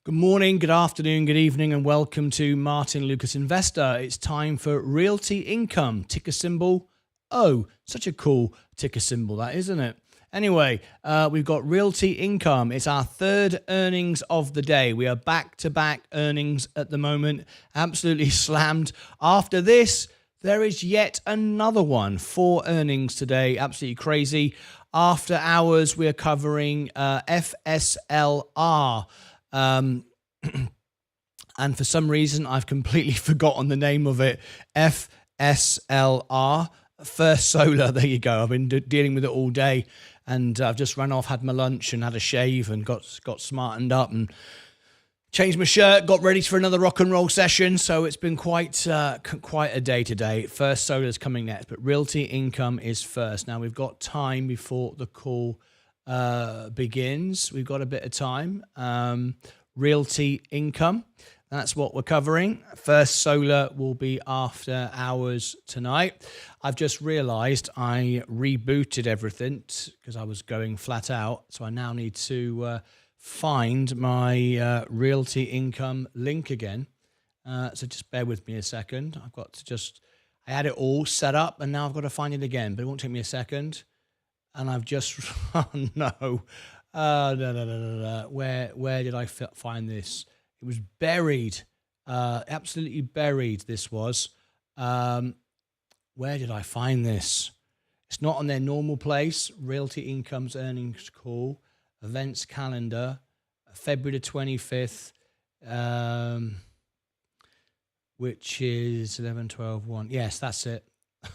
Good morning, good afternoon, good evening, and welcome to Martyn Lucas Investor. It's time for Realty Income, ticker symbol O. Such a cool ticker symbol, that, isn't it? Anyway, we've got Realty Income. It's our third earnings of the day. We are back-to-back earnings at the moment, absolutely slammed. After this, there is yet another one. 4 earnings today, absolutely crazy. After hours, we're covering FSLR. And for some reason, I've completely forgotten the name of it. FSLR, First Solar. There you go. I've been dealing with it all day, and I've just run off, had my lunch, and had a shave, and got smartened up, and changed my shirt, got ready for another rock and roll session. So it's been quite a day today. First Solar is coming next, but Realty Income is first. Now we've got time before the call begins. We've got a bit of time. Realty Income, that's what we're covering. First Solar will be after hours tonight. I've just realized I rebooted everything because I was going flat out, so I now need to find my Realty Income link again. So just bear with me a second. I've got to I had it all set up, and now I've got to find it again, but it won't take me a second. And I've just, oh no, no. Where did I find this? It was buried, absolutely buried. This was. Where did I find this? It's not on their normal place. Realty Income's earnings call, events calendar, February the 25th, which is 11, 12, 1. Yes, that's it.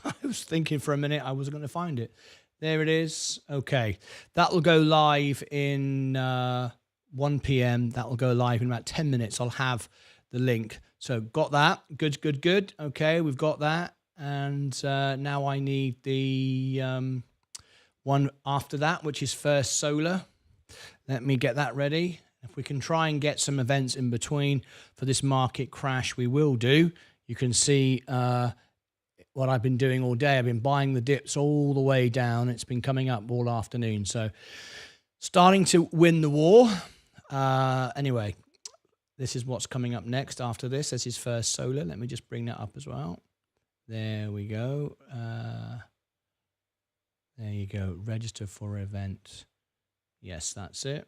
I was thinking for a minute I wasn't going to find it. There it is. Okay. That will go live in 1 p.m. That will go live in about 10 minutes. I'll have the link. So got that. Good. Okay, we've got that. And now I need the one after that, which is First Solar. Let me get that ready. If we can try and get some events in between for this market crash, we will do. You can see what I've been doing all day. I've been buying the dips all the way down. It's been coming up all afternoon. So starting to win the war. Anyway, this is what's coming up next after this. This is First Solar. Let me just bring that up as well. There we go. There you go. Register for event. Yes, that's it.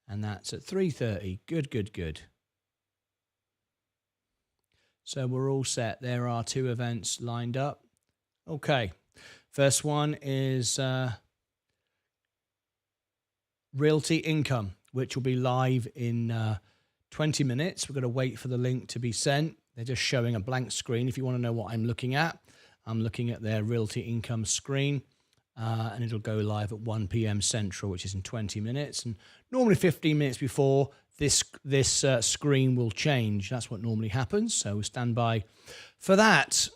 And that's at 3:30. Good. So we're all set. There are 2 events lined up. Okay. First one is Realty Income, which will be live in 20 minutes. We're going to wait for the link to be sent. They're just showing a blank screen. If you want to know what I'm looking at, I'm looking at their Realty Income screen. And it'll go live at 1 p.m. Central, which is in 20 minutes. And normally 15 minutes before, this screen will change. That's what normally happens. So we'll stand by for that.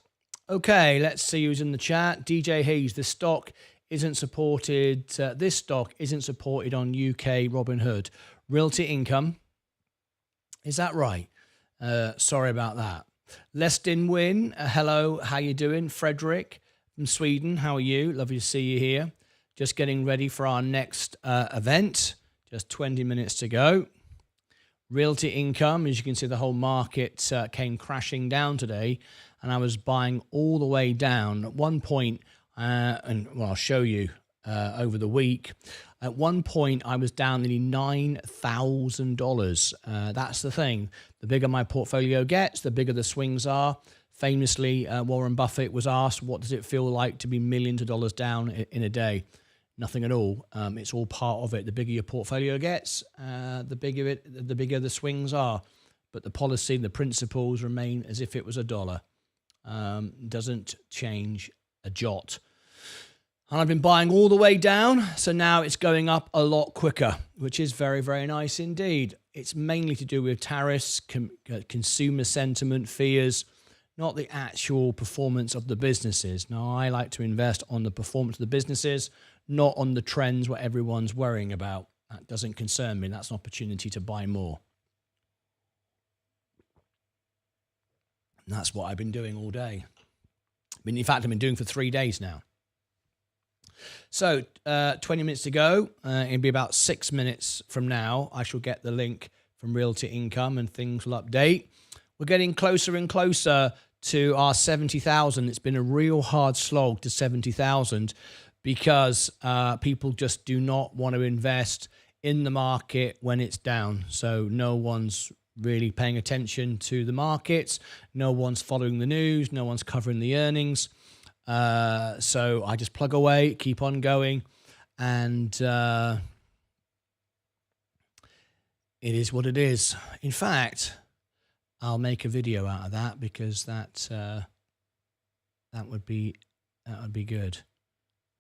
Okay, let's see who's in the chat. DJ Hayes, the stock isn't supported. This stock isn't supported on UK Robinhood. Realty Income. Is that right? Sorry about that. Lestin Win, hello. How you doing? Frederick from Sweden, how are you? Lovely to see you here. Just getting ready for our next event. Just 20 minutes to go. Realty Income, as you can see, the whole market came crashing down today, and I was buying all the way down. At one point, I'll show you over the week. At one point, I was down nearly $9,000. That's the thing. The bigger my portfolio gets, the bigger the swings are. Famously, Warren Buffett was asked, what does it feel like to be millions of dollars down in a day? Nothing at all. It's all part of it. The bigger your portfolio gets, the bigger the swings are. But the policy, the principles remain as if it was $1. Doesn't change a jot. And I've been buying all the way down, so now it's going up a lot quicker, which is very, very nice indeed. It's mainly to do with tariffs, consumer sentiment, fears, not the actual performance of the businesses. Now, I like to invest on the performance of the businesses, not on the trends what everyone's worrying about. That doesn't concern me. That's an opportunity to buy more. And that's what I've been doing all day. In fact, I've been doing for 3 days now. So 20 minutes to go. It'll be about 6 minutes from now. I shall get the link from Realty Income and things will update. We're getting closer and closer to our 70,000. It's been a real hard slog to 70,000 because people just do not want to invest in the market when it's down. So no one's really paying attention to the markets. No one's following the news. No one's covering the earnings. So I just plug away, keep on going, and it is what it is. In fact, I'll make a video out of that because that would be good.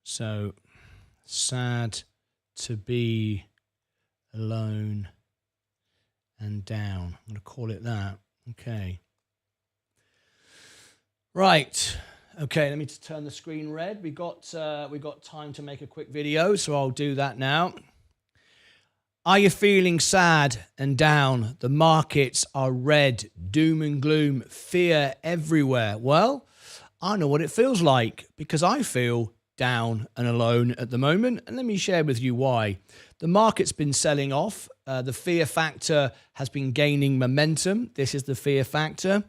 So sad to be alone and down. I'm going to call it that. Okay. Right. Okay, let me just turn the screen red. We got time to make a quick video, so I'll do that now. Are you feeling sad and down? The markets are red, doom and gloom, fear everywhere. Well, I know what it feels like because I feel down and alone at the moment, and let me share with you why. The market's been selling off. The fear factor has been gaining momentum. This is the fear factor.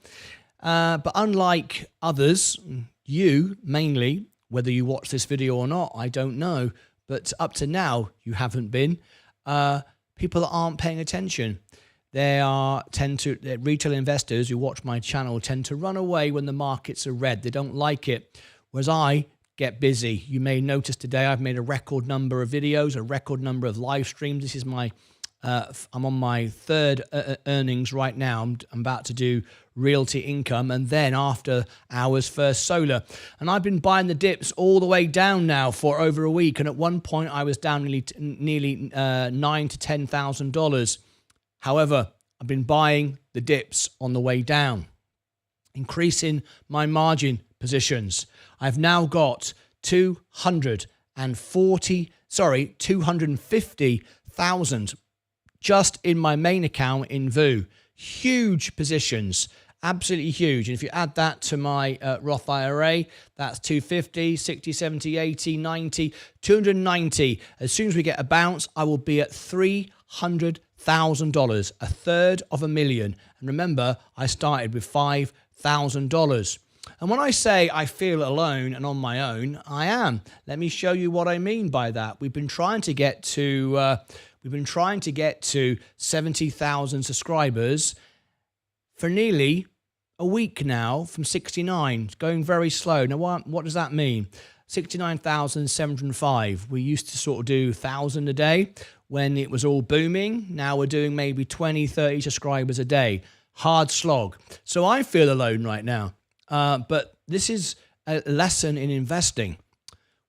But unlike others, you mainly, whether you watch this video or not, I don't know, but up to now, you haven't been. People that aren't paying attention. Retail investors who watch my channel tend to run away when the markets are red. They don't like it. Whereas I get busy. You may notice today I've made a record number of videos, a record number of live streams. This is I'm on my third earnings right now. I'm about to do Realty Income and then after hours First Solar. And I've been buying the dips all the way down now for over a week. And at one point I was down nearly $9,000 to $10,000. However, I've been buying the dips on the way down, increasing my margin positions. I've now got 250,000 just in my main account in VU. Huge positions, absolutely huge. And if you add that to my Roth IRA, that's 250, 60, 70, 80, 90, 290. As soon as we get a bounce, I will be at $300,000, $250,000. And remember, I started with $5,000. And when I say I feel alone and on my own, I am. Let me show you what I mean by that. We've been trying to get to 70,000 subscribers for nearly a week now from 69. It's going very slow. Now, what does that mean? 69,705. We used to sort of do 1,000 a day when it was all booming. Now we're doing maybe 20, 30 subscribers a day. Hard slog. So I feel alone right now. But this is a lesson in investing.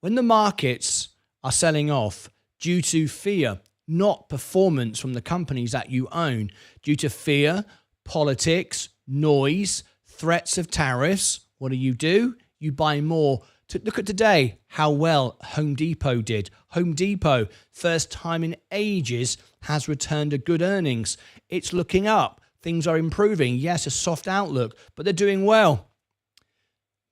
When the markets are selling off due to fear, not performance from the companies that you own, due to fear, politics, noise, threats of tariffs, what do? You buy more. Look at today, how well Home Depot did. Home Depot, first time in ages, has returned a good earnings. It's looking up. Things are improving. Yes, a soft outlook, but they're doing well.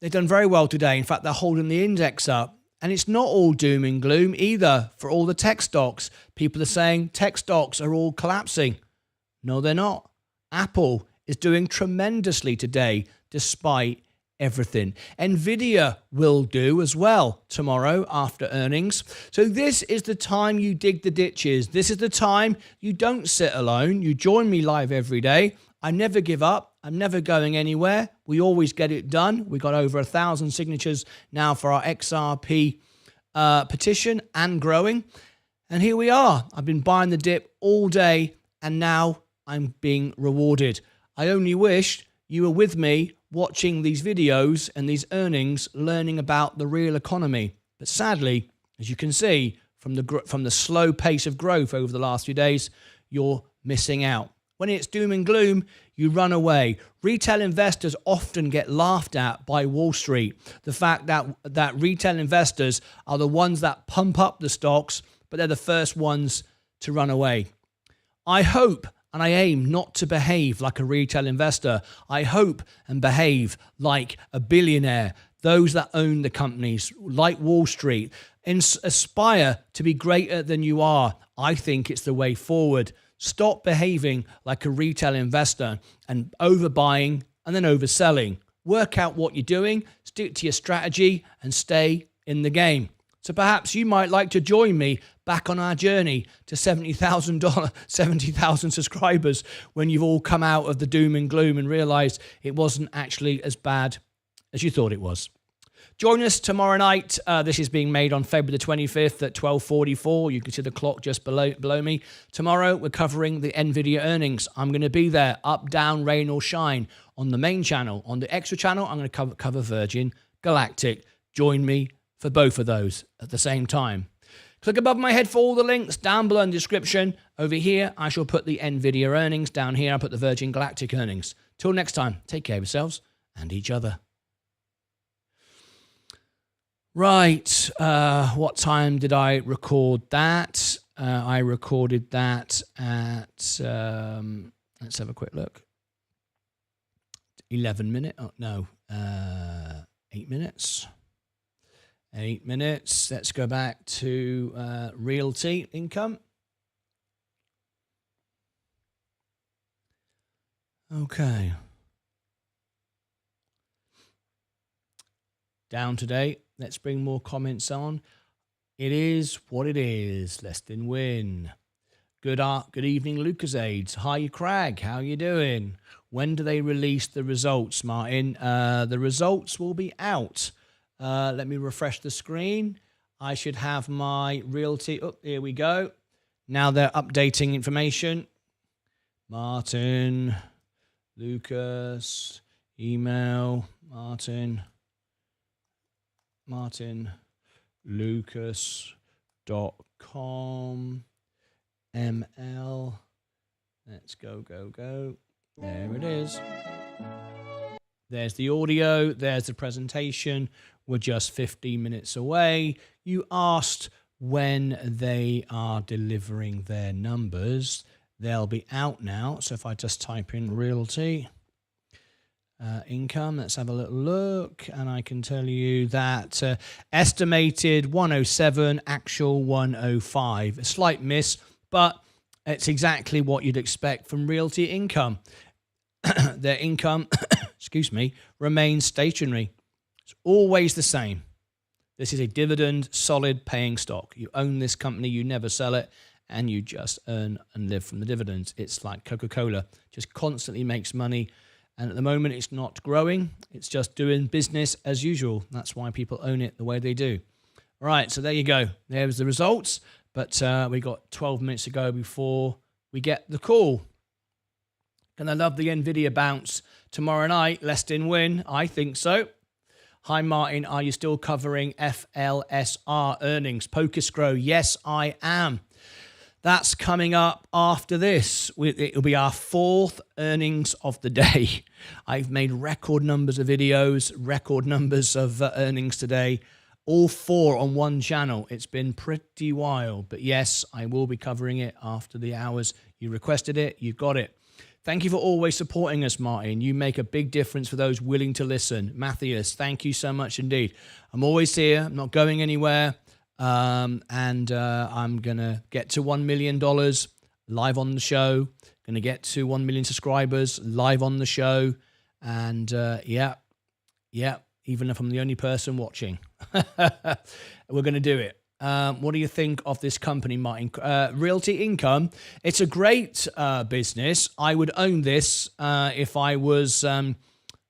They've done very well today. In fact, they're holding the index up. And it's not all doom and gloom either for all the tech stocks. People are saying tech stocks are all collapsing. No, they're not. Apple is doing tremendously today despite everything. Nvidia will do as well tomorrow after earnings. So this is the time you dig the ditches. This is the time you don't sit alone. You join me live every day. I never give up. I'm never going anywhere. We always get it done. We got over 1,000 signatures now for our XRP petition and growing. And here we are. I've been buying the dip all day and now I'm being rewarded. I only wish you were with me watching these videos and these earnings, learning about the real economy. But sadly, as you can see from the slow pace of growth over the last few days, you're missing out. When it's doom and gloom, you run away. Retail investors often get laughed at by Wall Street. The fact that retail investors are the ones that pump up the stocks, but they're the first ones to run away. I hope and I aim not to behave like a retail investor. I hope and behave like a billionaire those that own the companies, like Wall Street, aspire to be greater than you are. I think it's the way forward. Stop behaving like a retail investor and overbuying and then overselling. Work out what you're doing, stick to your strategy, and stay in the game. So perhaps you might like to join me back on our journey to $70,000 subscribers when you've all come out of the doom and gloom and realized it wasn't actually as bad as you thought it was. Join us tomorrow night. This is being made on February the 25th at 12:44. You can see the clock just below me. Tomorrow, we're covering the NVIDIA earnings. I'm going to be there, up, down, rain or shine, on the main channel. On the extra channel, I'm going to cover Virgin Galactic. Join me for both of those at the same time. Click above my head for all the links, down below in the description. Over here, I shall put the NVIDIA earnings. Down here, I'll put the Virgin Galactic earnings. Till next time, take care of yourselves and each other. Right, what time did I record that? I recorded that at, let's have a quick look. 11 minutes, 8 minutes. 8 minutes, let's go back to Realty Income. Okay. Down today. Let's bring more comments on. It is what it is. Less than win. Good evening, Lucas Aids. Hi, Craig. How you doing? When do they release the results, Martin? The results will be out. Let me refresh the screen. I should have my Realty. Oh, here we go. Now they're updating information. Martyn Lucas email. martynlucas.com ml. Let's go. There it is. There's the audio. There's the presentation. We're just 15 minutes away. You asked when they are delivering their numbers. They'll be out now. So if I just type in Realty Income, let's have a little look, and I can tell you that estimated 107, actual 105. A slight miss, but it's exactly what you'd expect from Realty Income. Their income, remains stationary. It's always the same. This is a dividend, solid paying stock. You own this company, you never sell it, and you just earn and live from the dividends. It's like Coca-Cola, just constantly makes money. And at the moment, it's not growing. It's just doing business as usual. That's why people own it the way they do. All right, so there you go. There's the results. But we got 12 minutes to go before we get the call. Gonna love the NVIDIA bounce tomorrow night. Less than win. I think so. Hi, Martin. Are you still covering FLSR earnings? PokerScrow. Yes, I am. That's coming up after this. It'll be our fourth earnings of the day. I've made record numbers of videos, record numbers of earnings today, all four on one channel. It's been pretty wild. But yes, I will be covering it after the hours. You requested it. You got it. Thank you for always supporting us, Martin. You make a big difference for those willing to listen. Matthias, thank you so much indeed. I'm always here. I'm not going anywhere. I'm going to get to $1 million live on the show. Going to get to 1 million subscribers live on the show. And yeah, even if I'm the only person watching, we're going to do it. What do you think of this company, Martin? Realty Income. It's a great business. I would own this if I was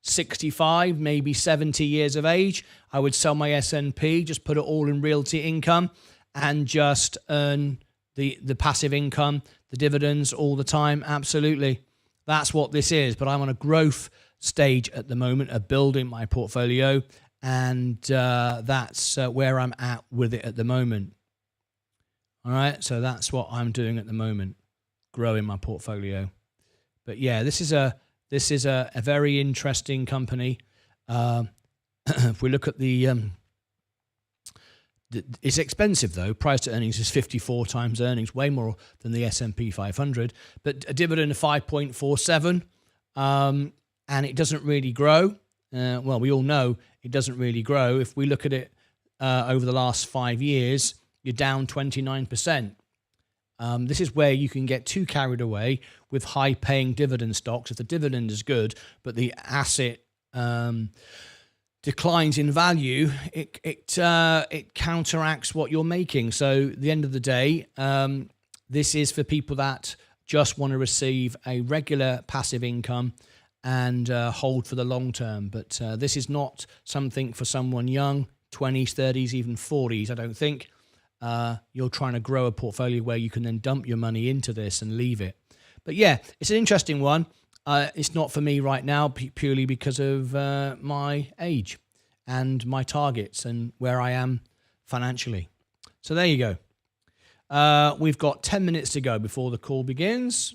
65, maybe 70 years of age. I would sell my S&P, just put it all in Realty Income, and just earn the passive income, the dividends all the time. Absolutely. That's what this is. But I'm on a growth stage at the moment of building my portfolio, and that's where I'm at with it at the moment. All right, so that's what I'm doing at the moment, growing my portfolio. But yeah, this is a very interesting company. If we look at it's expensive though. Price to earnings is 54 times earnings, way more than the S&P 500. But a dividend of 5.47, and it doesn't really grow. well, we all know it doesn't really grow. If we look at it over the last 5 years, you're down 29%. This is where you can get too carried away with high-paying dividend stocks. If the dividend is good, but the asset declines in value, it counteracts what you're making. So at the end of the day, this is for people that just want to receive a regular passive income and hold for the long term. But this is not something for someone young, 20s, 30s, even 40s, I don't think. You're trying to grow a portfolio where you can then dump your money into this and leave it. But yeah, it's an interesting one. It's not for me right now, purely because of my age and my targets and where I am financially. So there you go. We've got 10 minutes to go before the call begins.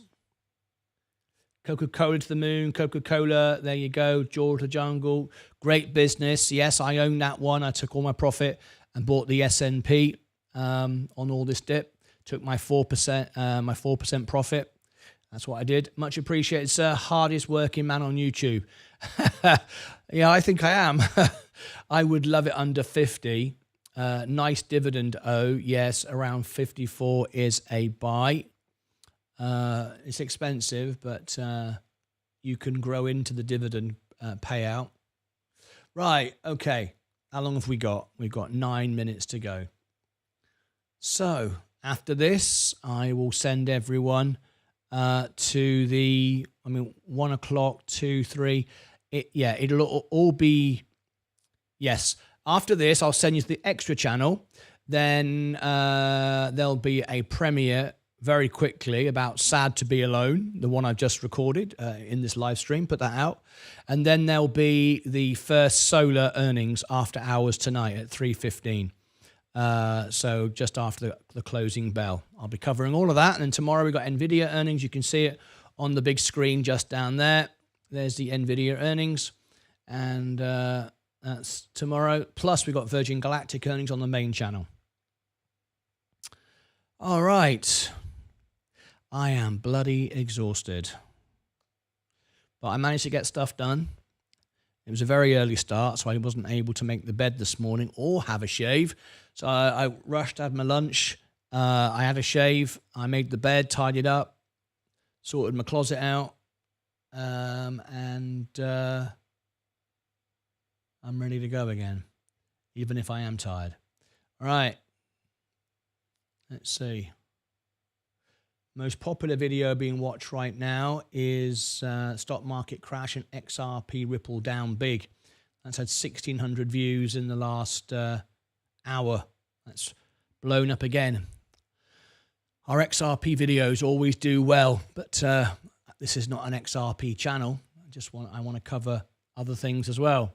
Coca-Cola to the moon, Coca-Cola, there you go. Jaw to the jungle, great business. Yes, I own that one. I took all my profit and bought the S&P on all this dip. Took my 4% profit. That's what I did. Much appreciated, sir. Hardest working man on YouTube. Yeah, I think I am. I would love it under 50. Nice dividend. Oh, yes, around 54 is a buy. It's expensive, but you can grow into the dividend payout. Right, okay. How long have we got? We've got 9 minutes to go. So after this, I will send everyone to the, 1 o'clock, 2, 3. It'll all be, yes. After this, I'll send you to the extra channel. Then there'll be a premiere very quickly about Sad to Be Alone, the one I've just recorded in this live stream, put that out. And then there'll be the first solar earnings after hours tonight at 3:15. So just after the closing bell. I'll be covering all of that. And then tomorrow we've got NVIDIA earnings. You can see it on the big screen just down there. There's the NVIDIA earnings. And that's tomorrow. Plus we've got Virgin Galactic earnings on the main channel. All right. I am bloody exhausted. But I managed to get stuff done. It was a very early start, so I wasn't able to make the bed this morning or have a shave. So I rushed, had my lunch. I had a shave. I made the bed, tidied up, sorted my closet out. And I'm ready to go again, even if I am tired. All right. Let's see. Most popular video being watched right now is stock market crash and XRP ripple down big. That's had 1,600 views in the last hour. That's blown up again. Our XRP videos always do well, but this is not an XRP channel. I want to cover other things as well.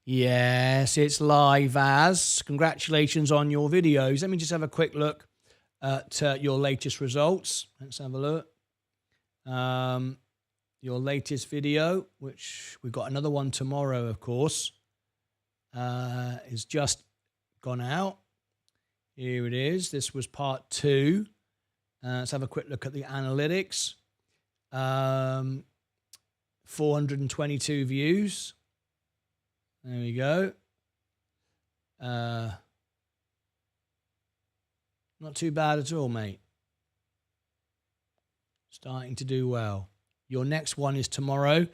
Yes, it's live, Az. Congratulations on your videos. Let me just have a quick look at your latest results. Let's have a look. Your latest video, which we've got another one tomorrow, of course, is just gone out. Here it is. This was part 2. Let's have a quick look at the analytics. 422 views. There we go. Not too bad at all, mate. Starting to do well. Your next one is tomorrow.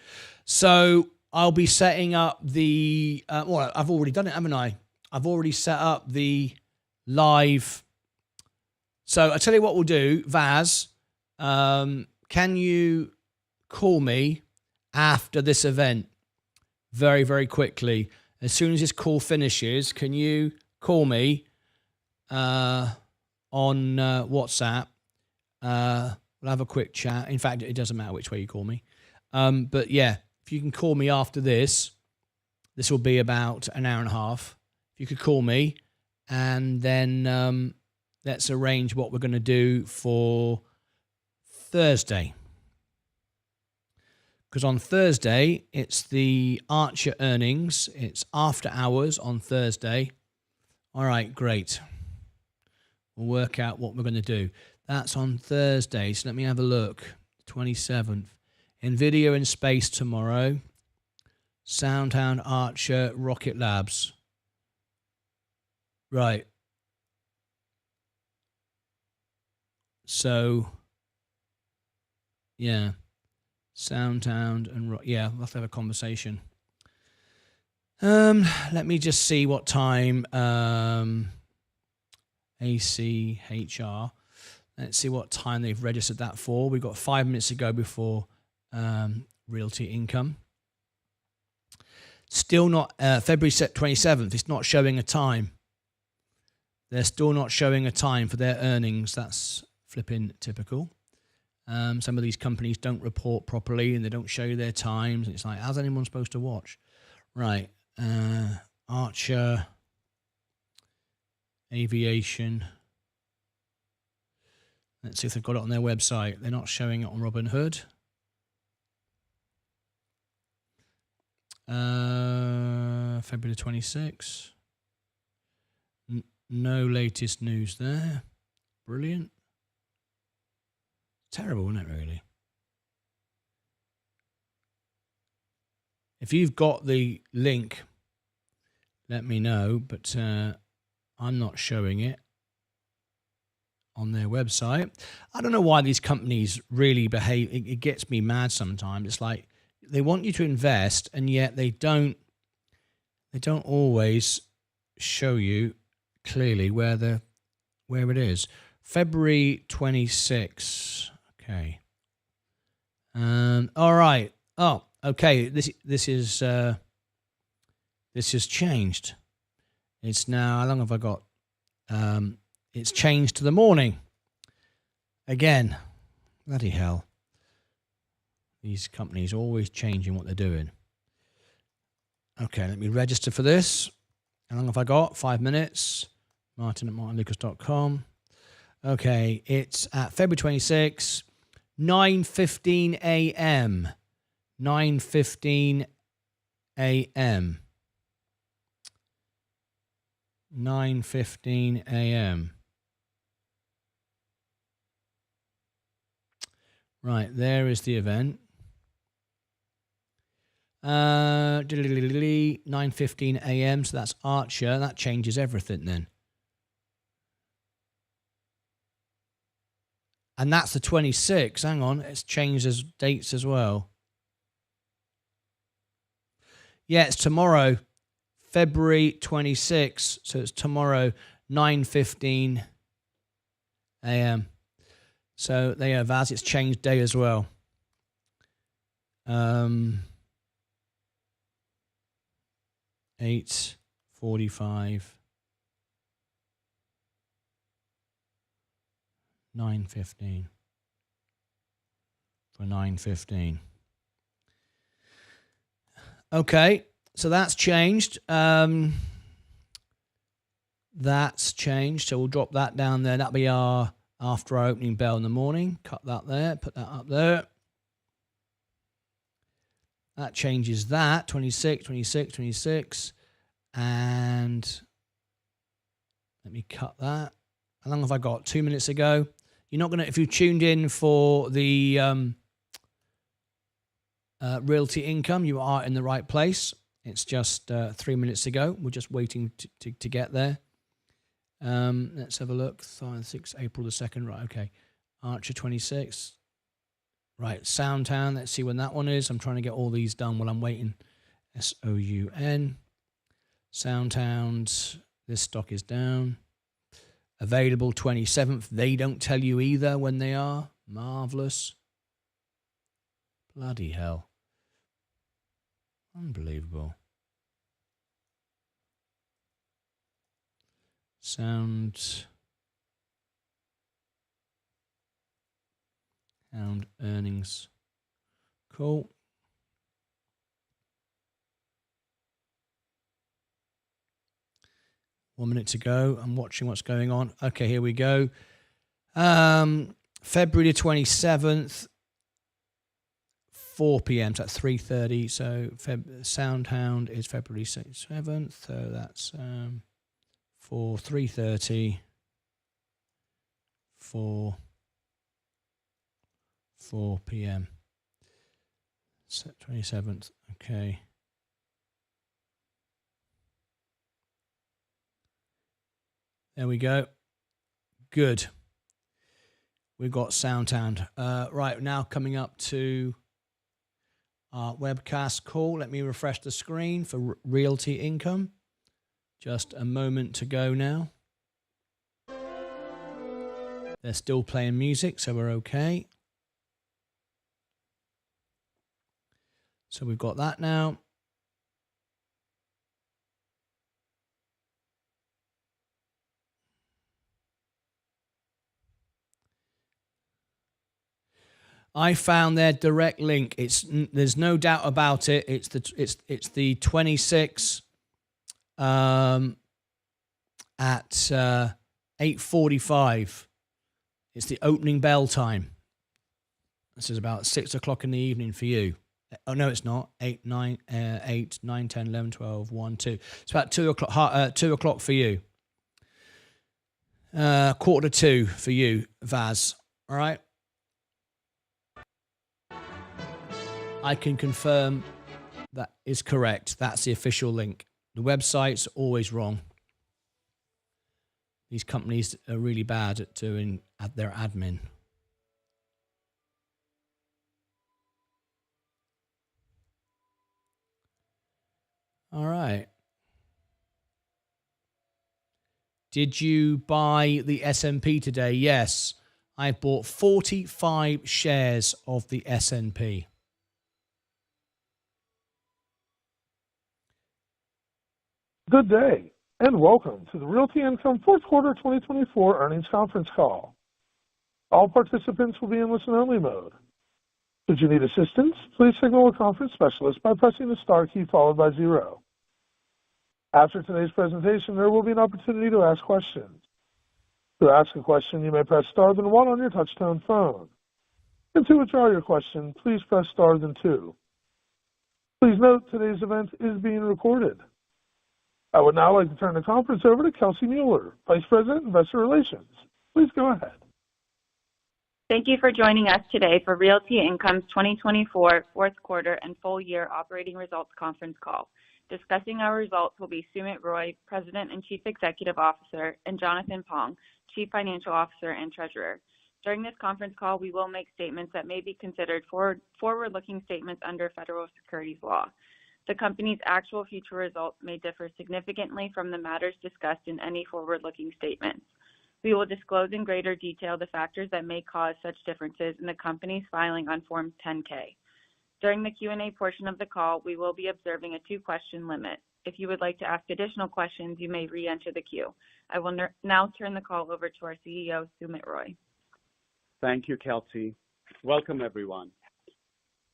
So I'll be setting up the... well, I've already done it, haven't I? I've already set up the live... So I'll tell you what we'll do, Vaz. Can you call me after this event? Very, very quickly. As soon as this call finishes, can you call me on WhatsApp? We'll have a quick chat. In fact, it doesn't matter which way you call me. But yeah, if you can call me after this, this will be about an hour and a half. If you could call me, and then let's arrange what we're going to do for Thursday. Because on Thursday, it's the Archer earnings. It's after hours on Thursday. All right, great. We'll work out what we're going to do. That's on Thursday. So let me have a look. 27th. NVIDIA in space tomorrow. Soundhound, Archer, Rocket Labs. Right. So, yeah. Soundhound and yeah, we'll have to have a conversation. Let me just see what time ACHR. Let's see what time they've registered that for. We've got 5 minutes to go before Realty Income. Still not February 27th. It's not showing a time. They're still not showing a time for their earnings. That's flipping typical. Some of these companies don't report properly and they don't show you their times. And it's like, how's anyone supposed to watch? Right. Archer, Aviation. Let's see if they've got it on their website. They're not showing it on Robinhood. February 26th. No latest news there. Brilliant. Terrible, isn't it, really? If you've got the link, let me know, but I'm not showing it on their website. I don't know why these companies really behave. It gets me mad sometimes. It's like they want you to invest, and yet they don't always show you clearly where it is. February 26th. Okay. All right. Oh, okay. This has changed. It's now, how long have I got? It's changed to the morning. Again, bloody hell. These companies are always changing what they're doing. Okay, let me register for this. How long have I got? 5 minutes. Martyn at martynlucas.com. Okay, it's at February 26th, 9:15 a.m. 9:15 a.m. 9:15 a.m. Right, there is the event. 9:15 a.m. So that's Archer. That changes everything then. And that's the 26th. Hang on, it's changed as dates as well. Yeah, it's tomorrow, February 26th. So it's tomorrow, 9:15 a.m. So there you have as it's changed day as well. 8:45. 9:15 for 9:15. Okay, so that's changed. That's changed. So we'll drop that down there. That'll be our after our opening bell in the morning. Cut that there. Put that up there. That changes that. 26, 26, 26. And let me cut that. How long have I got? 2 minutes ago. You're not going to, if you tuned in for the Realty Income, you are in the right place. It's just 3 minutes ago. We're just waiting to get there. Let's have a look. 6 April the 2nd. Right, okay. Archer 26. Right, Soundtown. Let's see when that one is. I'm trying to get all these done while I'm waiting. SOUN. Soundtown. This stock is down. Available 27th. They don't tell you either when they are. Marvelous. Bloody hell. Unbelievable. Sound earnings. Cool. One minute to go. I'm watching what's going on. Okay, here we go. February the 27th, 4 p.m. So that's 3:30. So Soundhound is February 7th. So that's for 3:30 for 4 p.m. So 27th. Okay. There we go. Good. We've got sound. Right, now coming up to our webcast call. Let me refresh the screen for Realty Income. Just a moment to go now. They're still playing music, so we're okay. So we've got that now. I found their direct link. There's no doubt about it. It's the 26 at 8:45. It's the opening bell time. This is about 6 o'clock in the evening for you. Oh no, it's not. 8, 9, 10, 11, 12, 1, 2. It's about 2 o'clock. 2 o'clock for you. 1:45 for you, Vaz. All right. I can confirm that is correct. That's the official link. The website's always wrong. These companies are really bad at doing their admin. All right. Did you buy the S&P today? Yes. I bought 45 shares of the S&P. Good day, and welcome to the Realty Income Fourth Quarter 2024 Earnings Conference Call. All participants will be in listen-only mode. Should you need assistance, please signal a conference specialist by pressing the star key followed by 0. After today's presentation, there will be an opportunity to ask questions. To ask a question, you may press star then 1 on your touch-tone phone. And to withdraw your question, please press star then 2. Please note today's event is being recorded. I would now like to turn the conference over to Kelsey Mueller, Vice President, Investor Relations. Please go ahead. Thank you for joining us today for Realty Income's 2024 fourth quarter and full year operating results conference call. Discussing our results will be Sumit Roy, President and Chief Executive Officer, and Jonathan Pong, Chief Financial Officer and Treasurer. During this conference call, we will make statements that may be considered forward-looking statements under federal securities law. The company's actual future results may differ significantly from the matters discussed in any forward-looking statements. We will disclose in greater detail the factors that may cause such differences in the company's filing on Form 10-K. During the Q&A portion of the call, we will be observing a 2-question limit. If you would like to ask additional questions, you may re-enter the queue. I will now turn the call over to our CEO, Sumit Roy. Thank you, Kelsey. Welcome, everyone.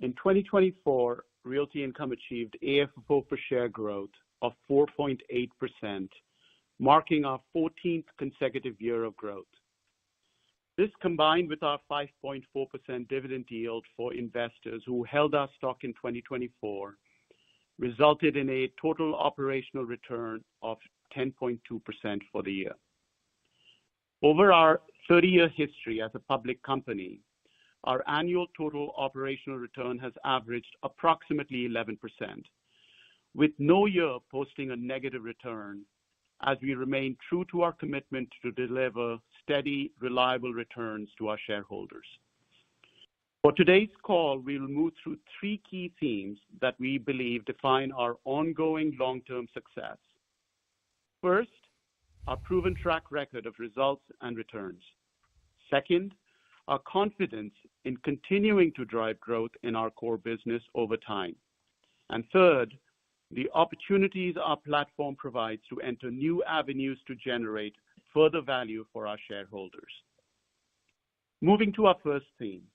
In 2024, Realty Income achieved AFFO per share growth of 4.8%, marking our 14th consecutive year of growth. This, combined with our 5.4% dividend yield for investors who held our stock in 2024, resulted in a total operational return of 10.2% for the year. Over our 30-year history as a public company, our annual total operational return has averaged approximately 11%, with no year posting a negative return, as we remain true to our commitment to deliver steady, reliable returns to our shareholders. For today's call, we will move through 3 key themes that we believe define our ongoing long-term success. First, our proven track record of results and returns. Second, our confidence in continuing to drive growth in our core business over time. And third, the opportunities our platform provides to enter new avenues to generate further value for our shareholders. Moving to our first theme,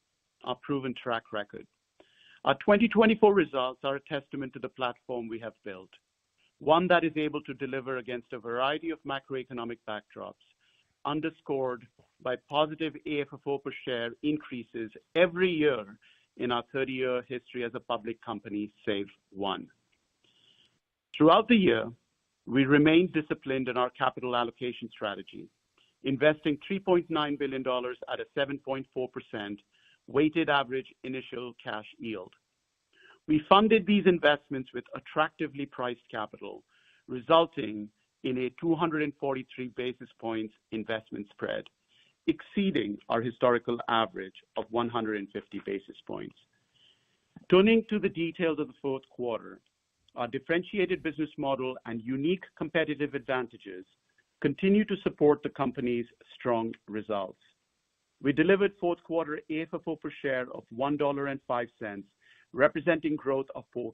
our proven track record. Our 2024 results are a testament to the platform we have built, one that is able to deliver against a variety of macroeconomic backdrops, underscored by positive AFFO per share increases every year in our 30-year history as a public company, save one. Throughout the year, we remained disciplined in our capital allocation strategy, investing $3.9 billion at a 7.4% weighted average initial cash yield. We funded these investments with attractively priced capital, resulting in a 243 basis points investment spread, exceeding our historical average of 150 basis points. Turning to the details of the fourth quarter, our differentiated business model and unique competitive advantages continue to support the company's strong results. We delivered fourth quarter AFFO per share of $1.05, representing growth of 4%.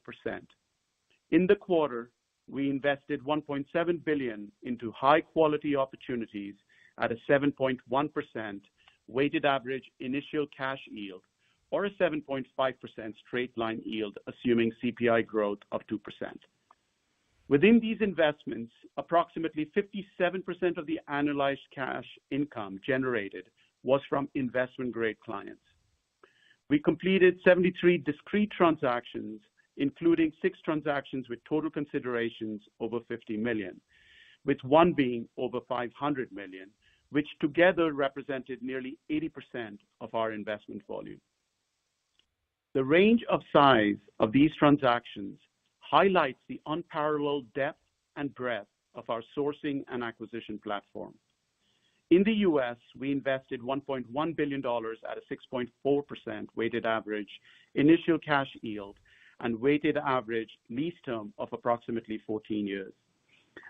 In the quarter, we invested $1.7 billion into high-quality opportunities at a 7.1% weighted average initial cash yield, or a 7.5% straight-line yield, assuming CPI growth of 2%. Within these investments, approximately 57% of the annualized cash income generated was from investment-grade clients. We completed 73 discrete transactions, including 6 transactions with total considerations over $50 million, with one being over $500 million, which together represented nearly 80% of our investment volume. The range of size of these transactions highlights the unparalleled depth and breadth of our sourcing and acquisition platform. In the U.S., we invested $1.1 billion at a 6.4% weighted average initial cash yield and weighted average lease term of approximately 14 years.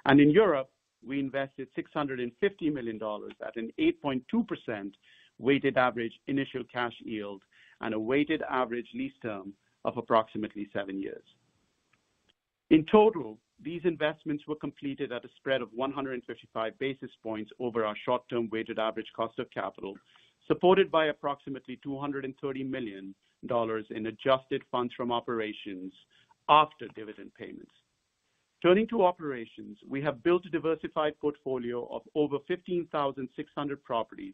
And in Europe, we invested $650 million at an 8.2% weighted average initial cash yield and a weighted average lease term of approximately 7 years. In total, these investments were completed at a spread of 155 basis points over our short-term weighted average cost of capital, supported by approximately $230 million in adjusted funds from operations after dividend payments. Turning to operations, we have built a diversified portfolio of over 15,600 properties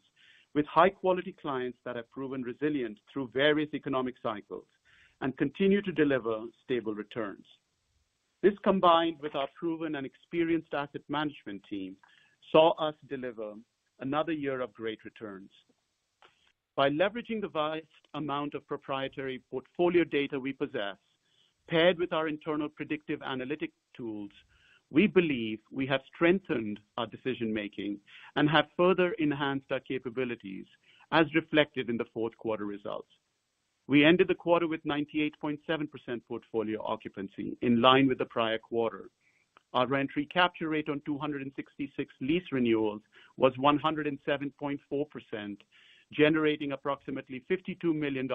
with high-quality clients that have proven resilient through various economic cycles and continue to deliver stable returns. This, combined with our proven and experienced asset management team, saw us deliver another year of great returns. By leveraging the vast amount of proprietary portfolio data we possess, paired with our internal predictive analytic tools, we believe we have strengthened our decision-making and have further enhanced our capabilities, as reflected in the fourth quarter results. We ended the quarter with 98.7% portfolio occupancy, in line with the prior quarter. Our rent recapture rate on 266 lease renewals was 107.4%, generating approximately $52 million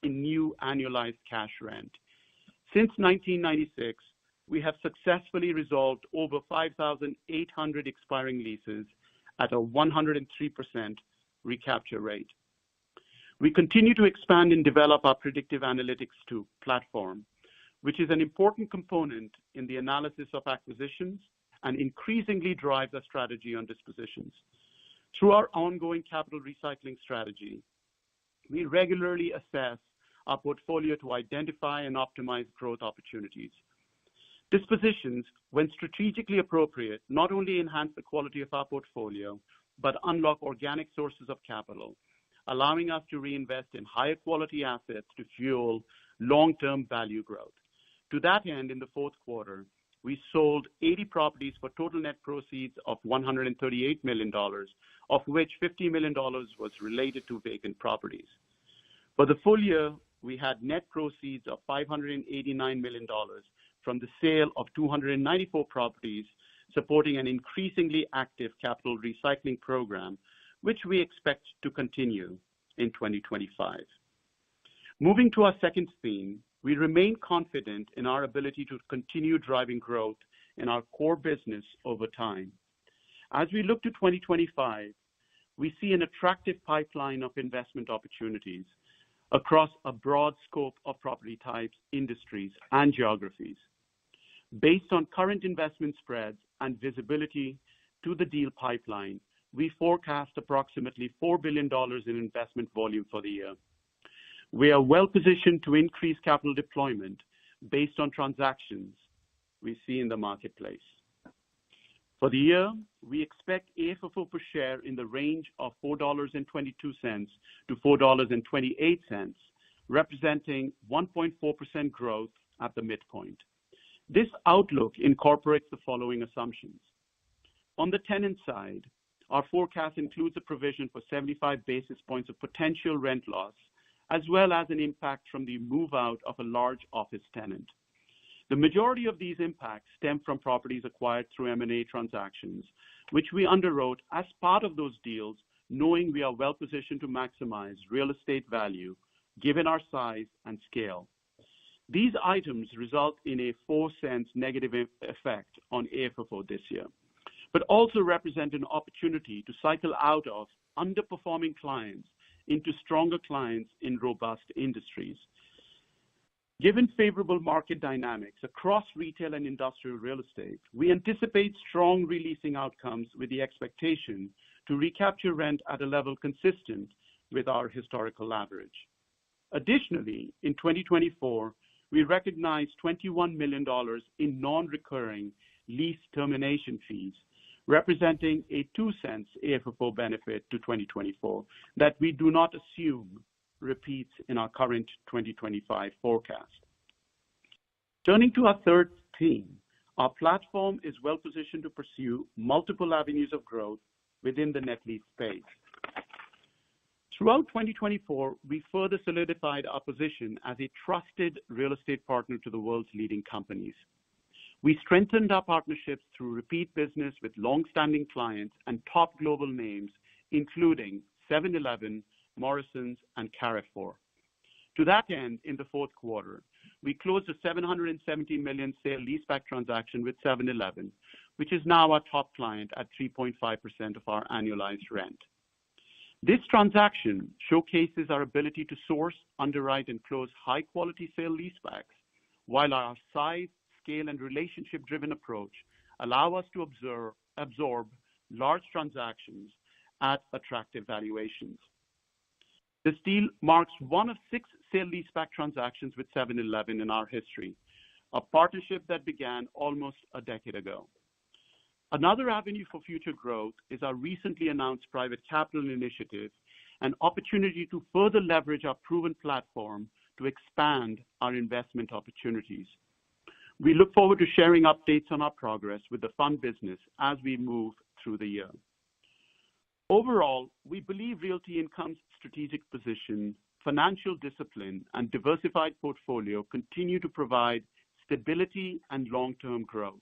in new annualized cash rent. Since 1996, we have successfully resolved over 5,800 expiring leases at a 103% recapture rate. We continue to expand and develop our predictive analytics platform, which is an important component in the analysis of acquisitions and increasingly drives our strategy on dispositions. Through our ongoing capital recycling strategy, we regularly assess our portfolio to identify and optimize growth opportunities. Dispositions, when strategically appropriate, not only enhance the quality of our portfolio, but unlock organic sources of capital, allowing us to reinvest in higher quality assets to fuel long-term value growth. To that end, in the fourth quarter, we sold 80 properties for total net proceeds of $138 million, of which $50 million was related to vacant properties. For the full year, we had net proceeds of $589 million from the sale of 294 properties, supporting an increasingly active capital recycling program, which we expect to continue in 2025. Moving to our second theme, we remain confident in our ability to continue driving growth in our core business over time. As we look to 2025, we see an attractive pipeline of investment opportunities across a broad scope of property types, industries, and geographies. Based on current investment spreads and visibility to the deal pipeline, we forecast approximately $4 billion in investment volume for the year. We are well positioned to increase capital deployment based on transactions we see in the marketplace. For the year, we expect AFFO per share in the range of $4.22 to $4.28, representing 1.4% growth at the midpoint. This outlook incorporates the following assumptions. On the tenant side, our forecast includes a provision for 75 basis points of potential rent loss, as well as an impact from the move out of a large office tenant. The majority of these impacts stem from properties acquired through M&A transactions, which we underwrote as part of those deals, knowing we are well positioned to maximize real estate value given our size and scale. These items result in a 4 cents negative effect on AFFO this year, but also represent an opportunity to cycle out of underperforming clients into stronger clients in robust industries. Given favorable market dynamics across retail and industrial real estate, we anticipate strong releasing outcomes with the expectation to recapture rent at a level consistent with our historical average. Additionally, in 2024, we recognized $21 million in non-recurring lease termination fees, representing a 2 cents AFFO benefit to 2024 that we do not assume repeats in our current 2025 forecast. Turning to our third theme, our platform is well positioned to pursue multiple avenues of growth within the net lease space. Throughout 2024, we further solidified our position as a trusted real estate partner to the world's leading companies. We strengthened our partnerships through repeat business with long-standing clients and top global names, including 7-Eleven, Morrisons, and Carrefour. To that end, in the fourth quarter, we closed a $770 million sale-leaseback transaction with 7-Eleven, which is now our top client at 3.5% of our annualized rent. This transaction showcases our ability to source, underwrite, and close high-quality sale-leasebacks, while our size, scale, and relationship-driven approach allow us to absorb large transactions at attractive valuations. This deal marks one of 6 sale-leaseback transactions with 7-Eleven in our history, a partnership that began almost a decade ago. Another avenue for future growth is our recently announced private capital initiative, an opportunity to further leverage our proven platform to expand our investment opportunities. We look forward to sharing updates on our progress with the fund business as we move through the year. Overall, we believe Realty Income's strategic position, financial discipline, and diversified portfolio continue to provide stability and long-term growth.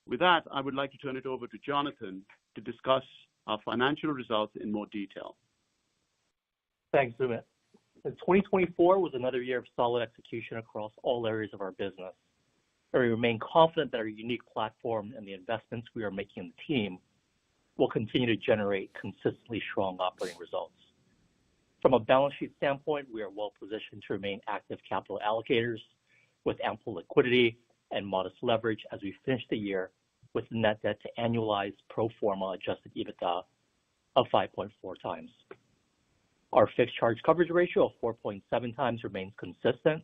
With that, I would like to turn it over to Jonathan to discuss our financial results in more detail. Thanks, Sumit. 2024 was another year of solid execution across all areas of our business. We remain confident that our unique platform and the investments we are making in the team will continue to generate consistently strong operating results. From a balance sheet standpoint, we are well positioned to remain active capital allocators with ample liquidity and modest leverage as we finish the year with net debt to annualized pro forma adjusted EBITDA of 5.4 times. Our fixed charge coverage ratio of 4.7 times remains consistent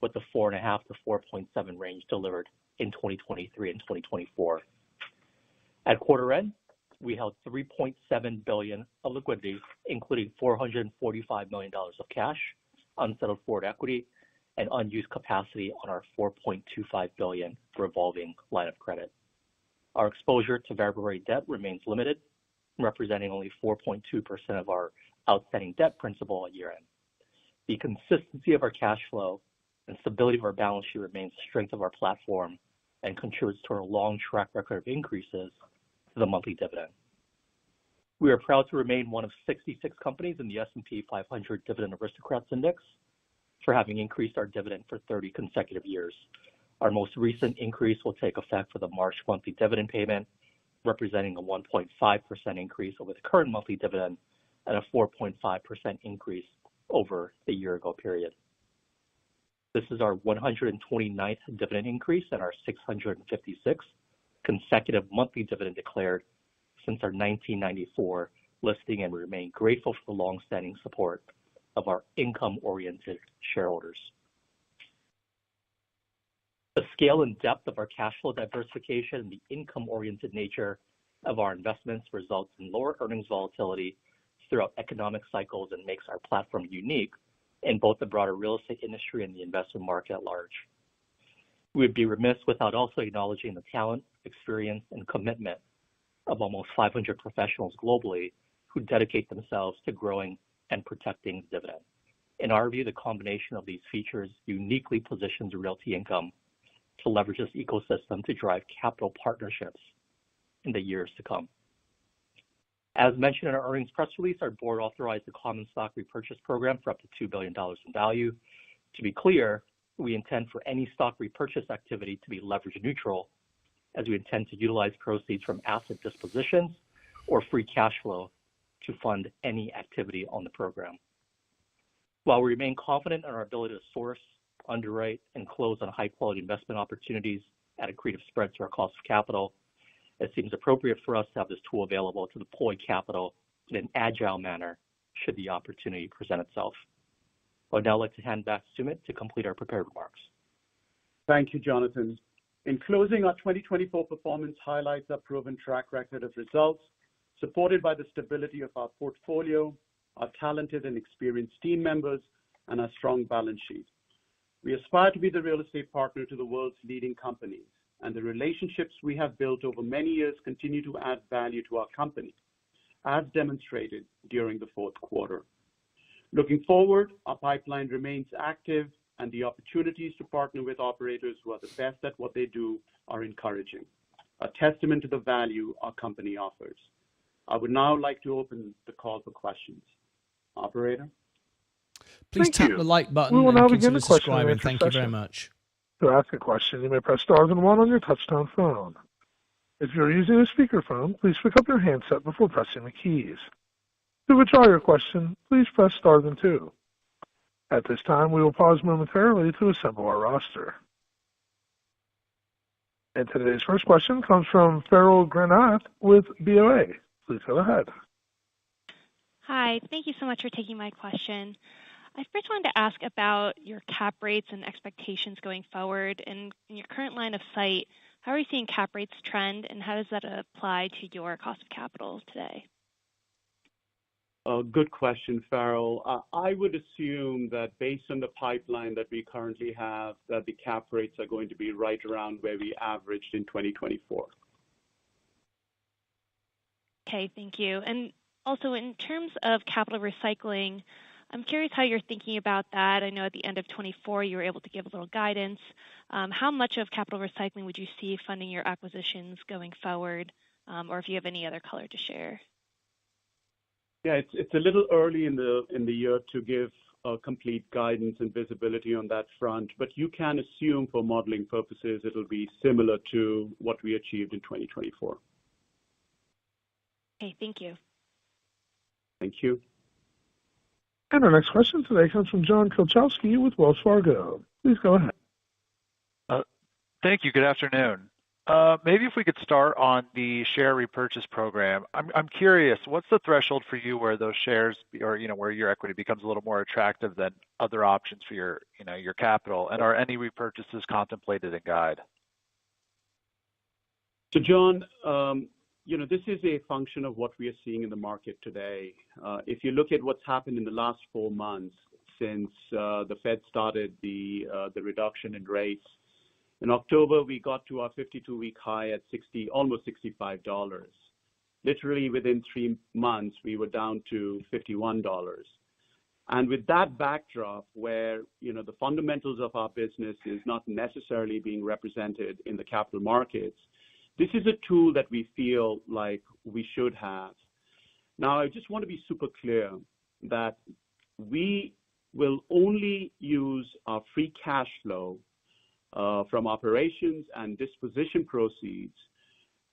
with the 4.5 to 4.7 range delivered in 2023 and 2024. At quarter end, we held $3.7 billion of liquidity, including $445 million of cash, unsettled forward equity, and unused capacity on our $4.25 billion revolving line of credit. Our exposure to variable rate debt remains limited, representing only 4.2% of our outstanding debt principal at year end. The consistency of our cash flow and stability of our balance sheet remains the strength of our platform and contributes to our long track record of increases to the monthly dividend. We are proud to remain one of 66 companies in the S&P 500 Dividend Aristocrats Index for having increased our dividend for 30 consecutive years. Our most recent increase will take effect for the March monthly dividend payment, representing a 1.5% increase over the current monthly dividend and a 4.5% increase over the year ago period. This is our 129th dividend increase and our 656th consecutive monthly dividend declared since our 1994 listing, and we remain grateful for the long-standing support of our income-oriented shareholders. The scale and depth of our cash flow diversification and the income-oriented nature of our investments results in lower earnings volatility throughout economic cycles and makes our platform unique in both the broader real estate industry and the investment market at large. We would be remiss without also acknowledging the talent, experience, and commitment of almost 500 professionals globally who dedicate themselves to growing and protecting the dividend. In our view, the combination of these features uniquely positions Realty Income to leverage this ecosystem to drive capital partnerships in the years to come. As mentioned in our earnings press release, our board authorized the common stock repurchase program for up to $2 billion in value. To be clear, we intend for any stock repurchase activity to be leverage neutral, as we intend to utilize proceeds from asset dispositions or free cash flow to fund any activity on the program. While we remain confident in our ability to source, underwrite, and close on high-quality investment opportunities at accretive spreads to our cost of capital, it seems appropriate for us to have this tool available to deploy capital in an agile manner should the opportunity present itself. I would now like to hand back to Sumit to complete our prepared remarks. Thank you, Jonathan. In closing, our 2024 performance highlights our proven track record of results, supported by the stability of our portfolio, our talented and experienced team members, and our strong balance sheet. We aspire to be the real estate partner to the world's leading companies, and the relationships we have built over many years continue to add value to our company, as demonstrated during the fourth quarter. Looking forward, our pipeline remains active, and the opportunities to partner with operators who are the best at what they do are encouraging, a testament to the value our company offers. I would now like to open the call for questions. Operator? Please tap the like button We will now and begin consider the question and subscribing. answer Thank you very session. much. To ask a question, you may press star then one on your touchtone phone. If you're using a speakerphone, please pick up your handset before pressing the keys. To withdraw your question, please press star then two. At this time, we will pause momentarily to assemble our roster. And today's first question comes from Farrell Granath with BOA. Please go ahead. Hi, thank you so much for taking my question. I first wanted to ask about your cap rates and expectations going forward. And in your current line of sight, how are you seeing cap rates trend, and how does that apply to your cost of capital today? Good question, Farrell. I would assume that based on the pipeline that we currently have, that the cap rates are going to be right around where we averaged in 2024. Okay, thank you. And also, in terms of capital recycling, I'm curious how you're thinking about that. I know at the end of 24, you were able to give a little guidance. How much of capital recycling would you see funding your acquisitions going forward, or if you have any other color to share? Yeah, it's a little early in the year to give complete guidance and visibility on that front, but you can assume for modeling purposes it'll be similar to what we achieved in 2024. Okay, thank you. Thank you. And our next question today comes from John Kilchowski with Wells Fargo. Please go ahead. Thank you. Good afternoon. Maybe if we could start on the share repurchase program. I'm curious, what's the threshold for you where those shares, or where your equity becomes a little more attractive than other options for your capital? And are any repurchases contemplated in guide? So, John, this is a function of what we are seeing in the market today. If you look at what's happened in the last 4 months since the Fed started the reduction in rates, in October, we got to our 52-week high at almost $65. Literally within 3 months, we were down to $51. And with that backdrop where, the fundamentals of our business is not necessarily being represented in the capital markets, this is a tool that we feel like we should have. Now, I just want to be super clear that we will only use our free cash flow from operations and disposition proceeds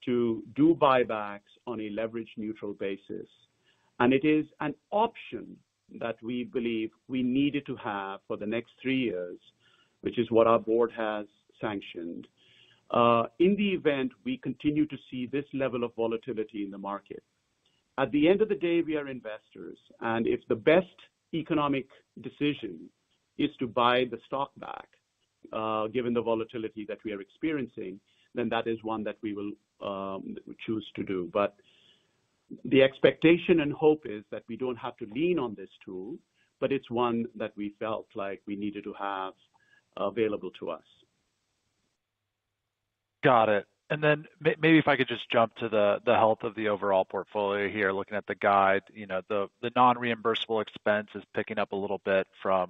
to do buybacks on a leverage neutral basis. And it is an option that we believe we needed to have for the next 3 years, which is what our board has sanctioned. In the event we continue to see this level of volatility in the market. At the end of the day, we are investors, and if the best economic decision is to buy the stock back, given the volatility that we are experiencing, then that is one that we will choose to do. But the expectation and hope is that we don't have to lean on this tool, but it's one that we felt like we needed to have available to us. Got it. And then maybe if I could just jump to the health of the overall portfolio here, looking at the guide, the non-reimbursable expense is picking up a little bit from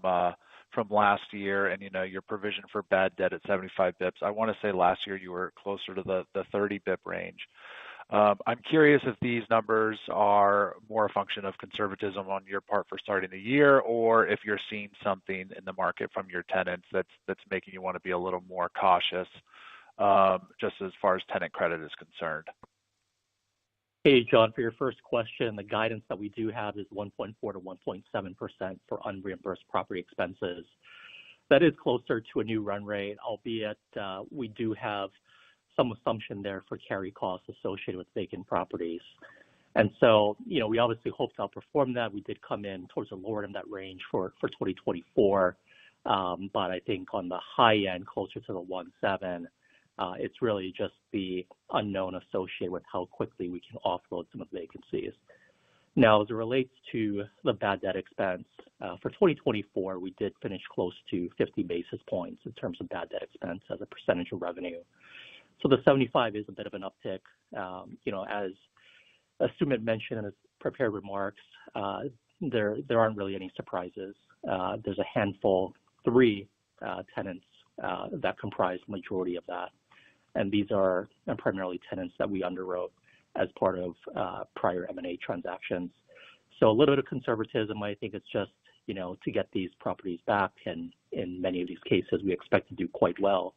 last year, and your provision for bad debt at 75 bips. I want to say last year you were closer to the 30 bip range. I'm curious if these numbers are more a function of conservatism on your part for starting the year, or if you're seeing something in the market from your tenants that's making you want to be a little more cautious, just as far as tenant credit is concerned. Hey, John, for your first question, the guidance that we do have is 1.4 to 1.7% for unreimbursed property expenses. That is closer to a new run rate, albeit we do have some assumption there for carry costs associated with vacant properties. And so, we obviously hope to outperform that. We did come in towards the lower end of that range for 2024. But I think on the high end, closer to the 1.7, it's really just the unknown associated with how quickly we can offload some of the vacancies. Now, as it relates to the bad debt expense, for 2024, we did finish close to 50 basis points in terms of bad debt expense as a percentage of revenue. So the 75 is a bit of an uptick. As Sumit mentioned in his prepared remarks, there aren't really any surprises. There's a handful, 3 tenants that comprise the majority of that. And these are primarily tenants that we underwrote as part of prior M&A transactions. So a little bit of conservatism. I think it's just, to get these properties back. And in many of these cases, we expect to do quite well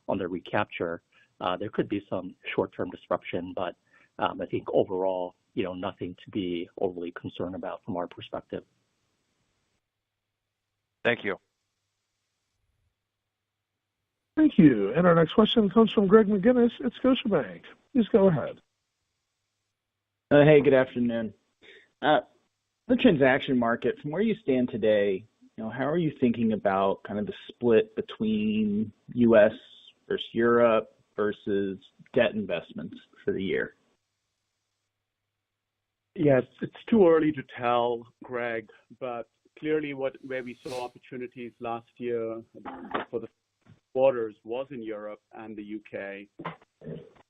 on their recapture. There could be some short-term disruption, but I think overall, nothing to be overly concerned about from our perspective. Thank you. Thank you. And our next question comes from Greg McGinnis at Scotiabank. Please go ahead. Hey, good afternoon. The transaction market, from where you stand today, how are you thinking about kind of the split between U.S. versus Europe versus debt investments for the year? Yes, it's too early to tell, Greg, but clearly where we saw opportunities last year for the quarters was in Europe and the UK.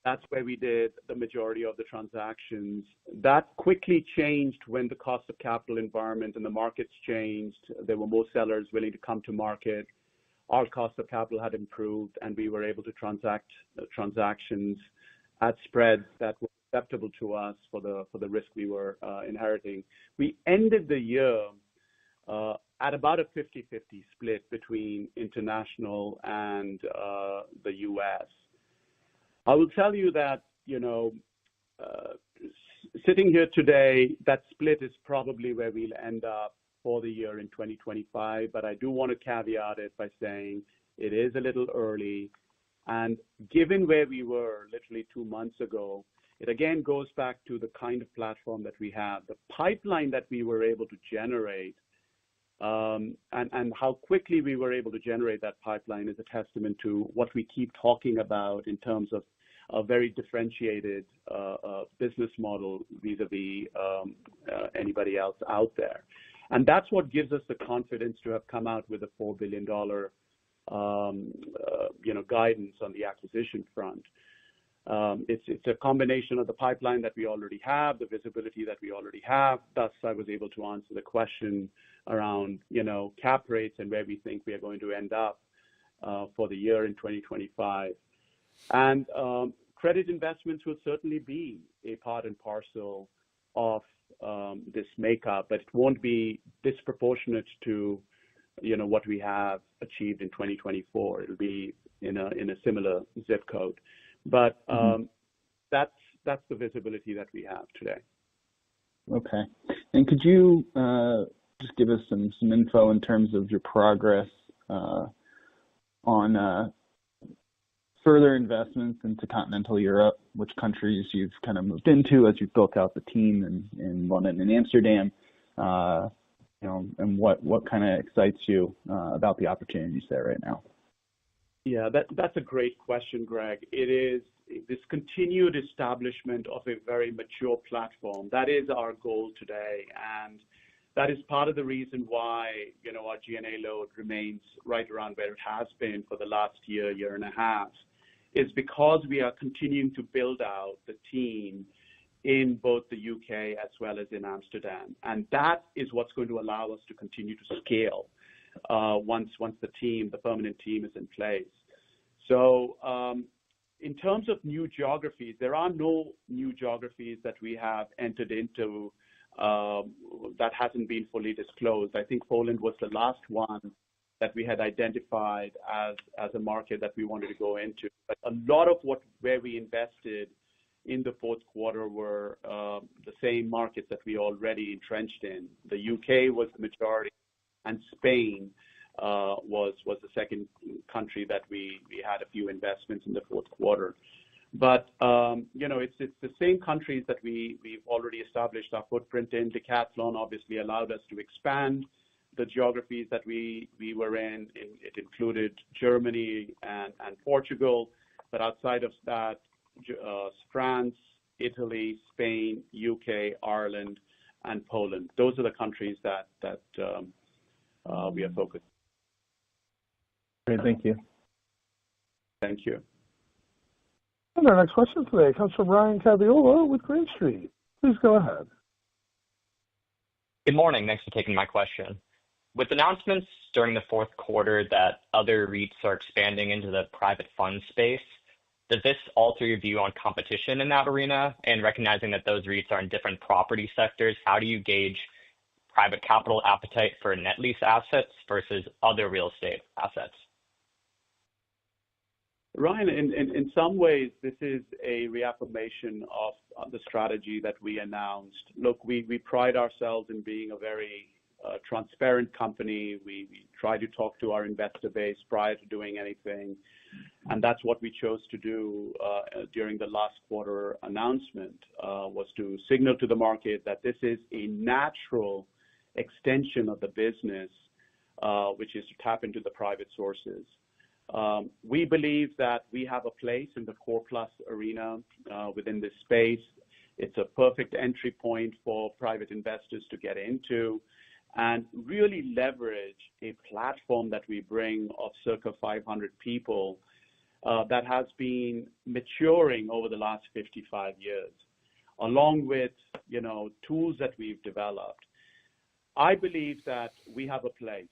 That's where we did the majority of the transactions. That quickly changed when the cost of capital environment and the markets changed. There were more sellers willing to come to market. Our cost of capital had improved, and we were able to transact transactions at spreads that were acceptable to us for the risk we were inheriting. We ended the year at about a 50-50 split between international and the U.S. I will tell you that, sitting here today, that split is probably where we'll end up for the year in 2025, but I do want to caveat it by saying it is a little early. And given where we were literally 2 months ago, it again goes back to the kind of platform that we have. The pipeline that we were able to generate and how quickly we were able to generate that pipeline is a testament to what we keep talking about in terms of a very differentiated business model vis-a-vis anybody else out there. And that's what gives us the confidence to have come out with a $4 billion guidance on the acquisition front. It's a combination of the pipeline that we already have, the visibility that we already have. Thus, I was able to answer the question around, cap rates and where we think we are going to end up for the year in 2025. And credit investments will certainly be a part and parcel of this makeup, but it won't be disproportionate to, what we have achieved in 2024. It'll be in a similar zip code. But that's the visibility that we have today. Okay. And could you just give us some info in terms of your progress on further investments into continental Europe, which countries you've kind of moved into as you've built out the team in London and Amsterdam, and what kind of excites you about the opportunities there right now? Yeah, that's a great question, Greg. It is this continued establishment of a very mature platform. That is our goal today. And that is part of the reason why, our G&A load remains right around where it has been for the last year and a half. is because we are continuing to build out the team in both the UK as well as in Amsterdam. And that is what's going to allow us to continue to scale once the permanent team is in place. So in terms of new geographies, there are no new geographies that we have entered into that hasn't been fully disclosed. I think Poland was the last one that we had identified as a market that we wanted to go into. But a lot of where we invested in the fourth quarter were the same markets that we already entrenched in. The UK was the majority, and Spain was the second country that we had a few investments in the fourth quarter. But it's the same countries that we've already established our footprint in. Decathlon obviously allowed us to expand the geographies that we were in. It included Germany and Portugal, but outside of that, France, Italy, Spain, UK, Ireland, and Poland. Those are the countries that we are focused. Great, thank you. Thank you. And our next question today comes from Ryan Cabiola with Green Street. Please go ahead. Good morning. Thanks for taking my question. With announcements during the fourth quarter that other REITs are expanding into the private fund space, does this alter your view on competition in that arena? And recognizing that those REITs are in different property sectors, how do you gauge private capital appetite for net lease assets versus other real estate assets? Ryan, in some ways, this is a reaffirmation of the strategy that we announced. Look, we pride ourselves in being a very transparent company. We try to talk to our investor base prior to doing anything. And that's what we chose to do during the last quarter announcement, was to signal to the market that this is a natural extension of the business, which is to tap into the private sources. We believe that we have a place in the core plus arena within this space. It's a perfect entry point for private investors to get into and really leverage a platform that we bring of circa 500 people that has been maturing over the last 55 years, along with tools that we've developed. I believe that we have a place.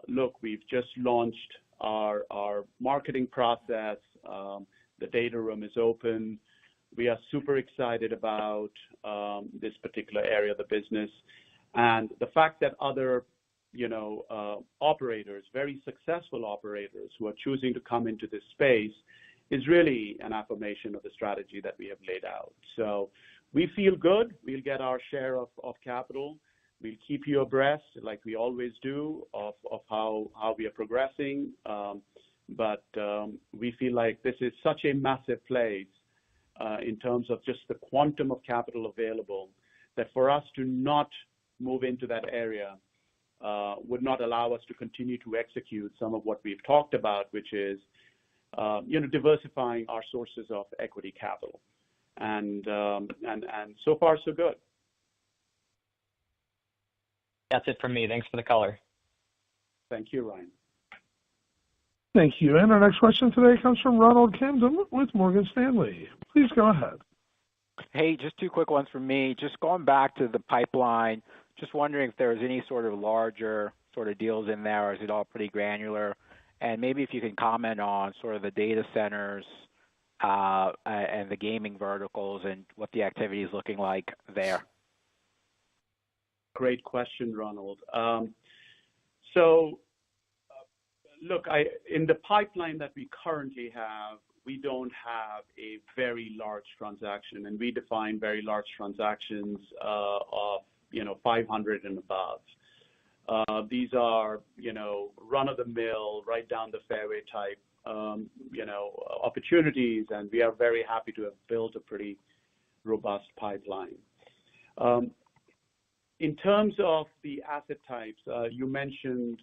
Look, we've just launched our marketing process. The data room is open. We are super excited about this particular area of the business. And the fact that other, operators, very successful operators who are choosing to come into this space is really an affirmation of the strategy that we have laid out. So we feel good. We'll get our share of capital. We'll keep you abreast, like we always do, of how we are progressing. But we feel like this is such a massive place in terms of just the quantum of capital available that for us to not move into that area would not allow us to continue to execute some of what we've talked about, which is diversifying our sources of equity capital. And so far, so good. That's it from me. Thanks for the color. Thank you, Ryan. Thank you. And our next question today comes from Ronald Camden with Morgan Stanley. Please go ahead. Hey, just two quick ones from me. Just going back to the pipeline, just wondering if there's any sort of larger sort of deals in there, or is it all pretty granular? And maybe if you can comment on sort of the data centers and the gaming verticals and what the activity is looking like there. Great question, Ronald. Look, in the pipeline that we currently have, we don't have a very large transaction, and we define very large transactions of 500 and above. These are run-of-the-mill, right down the fairway type opportunities, and we are very happy to have built a pretty robust pipeline. In terms of the asset types, you mentioned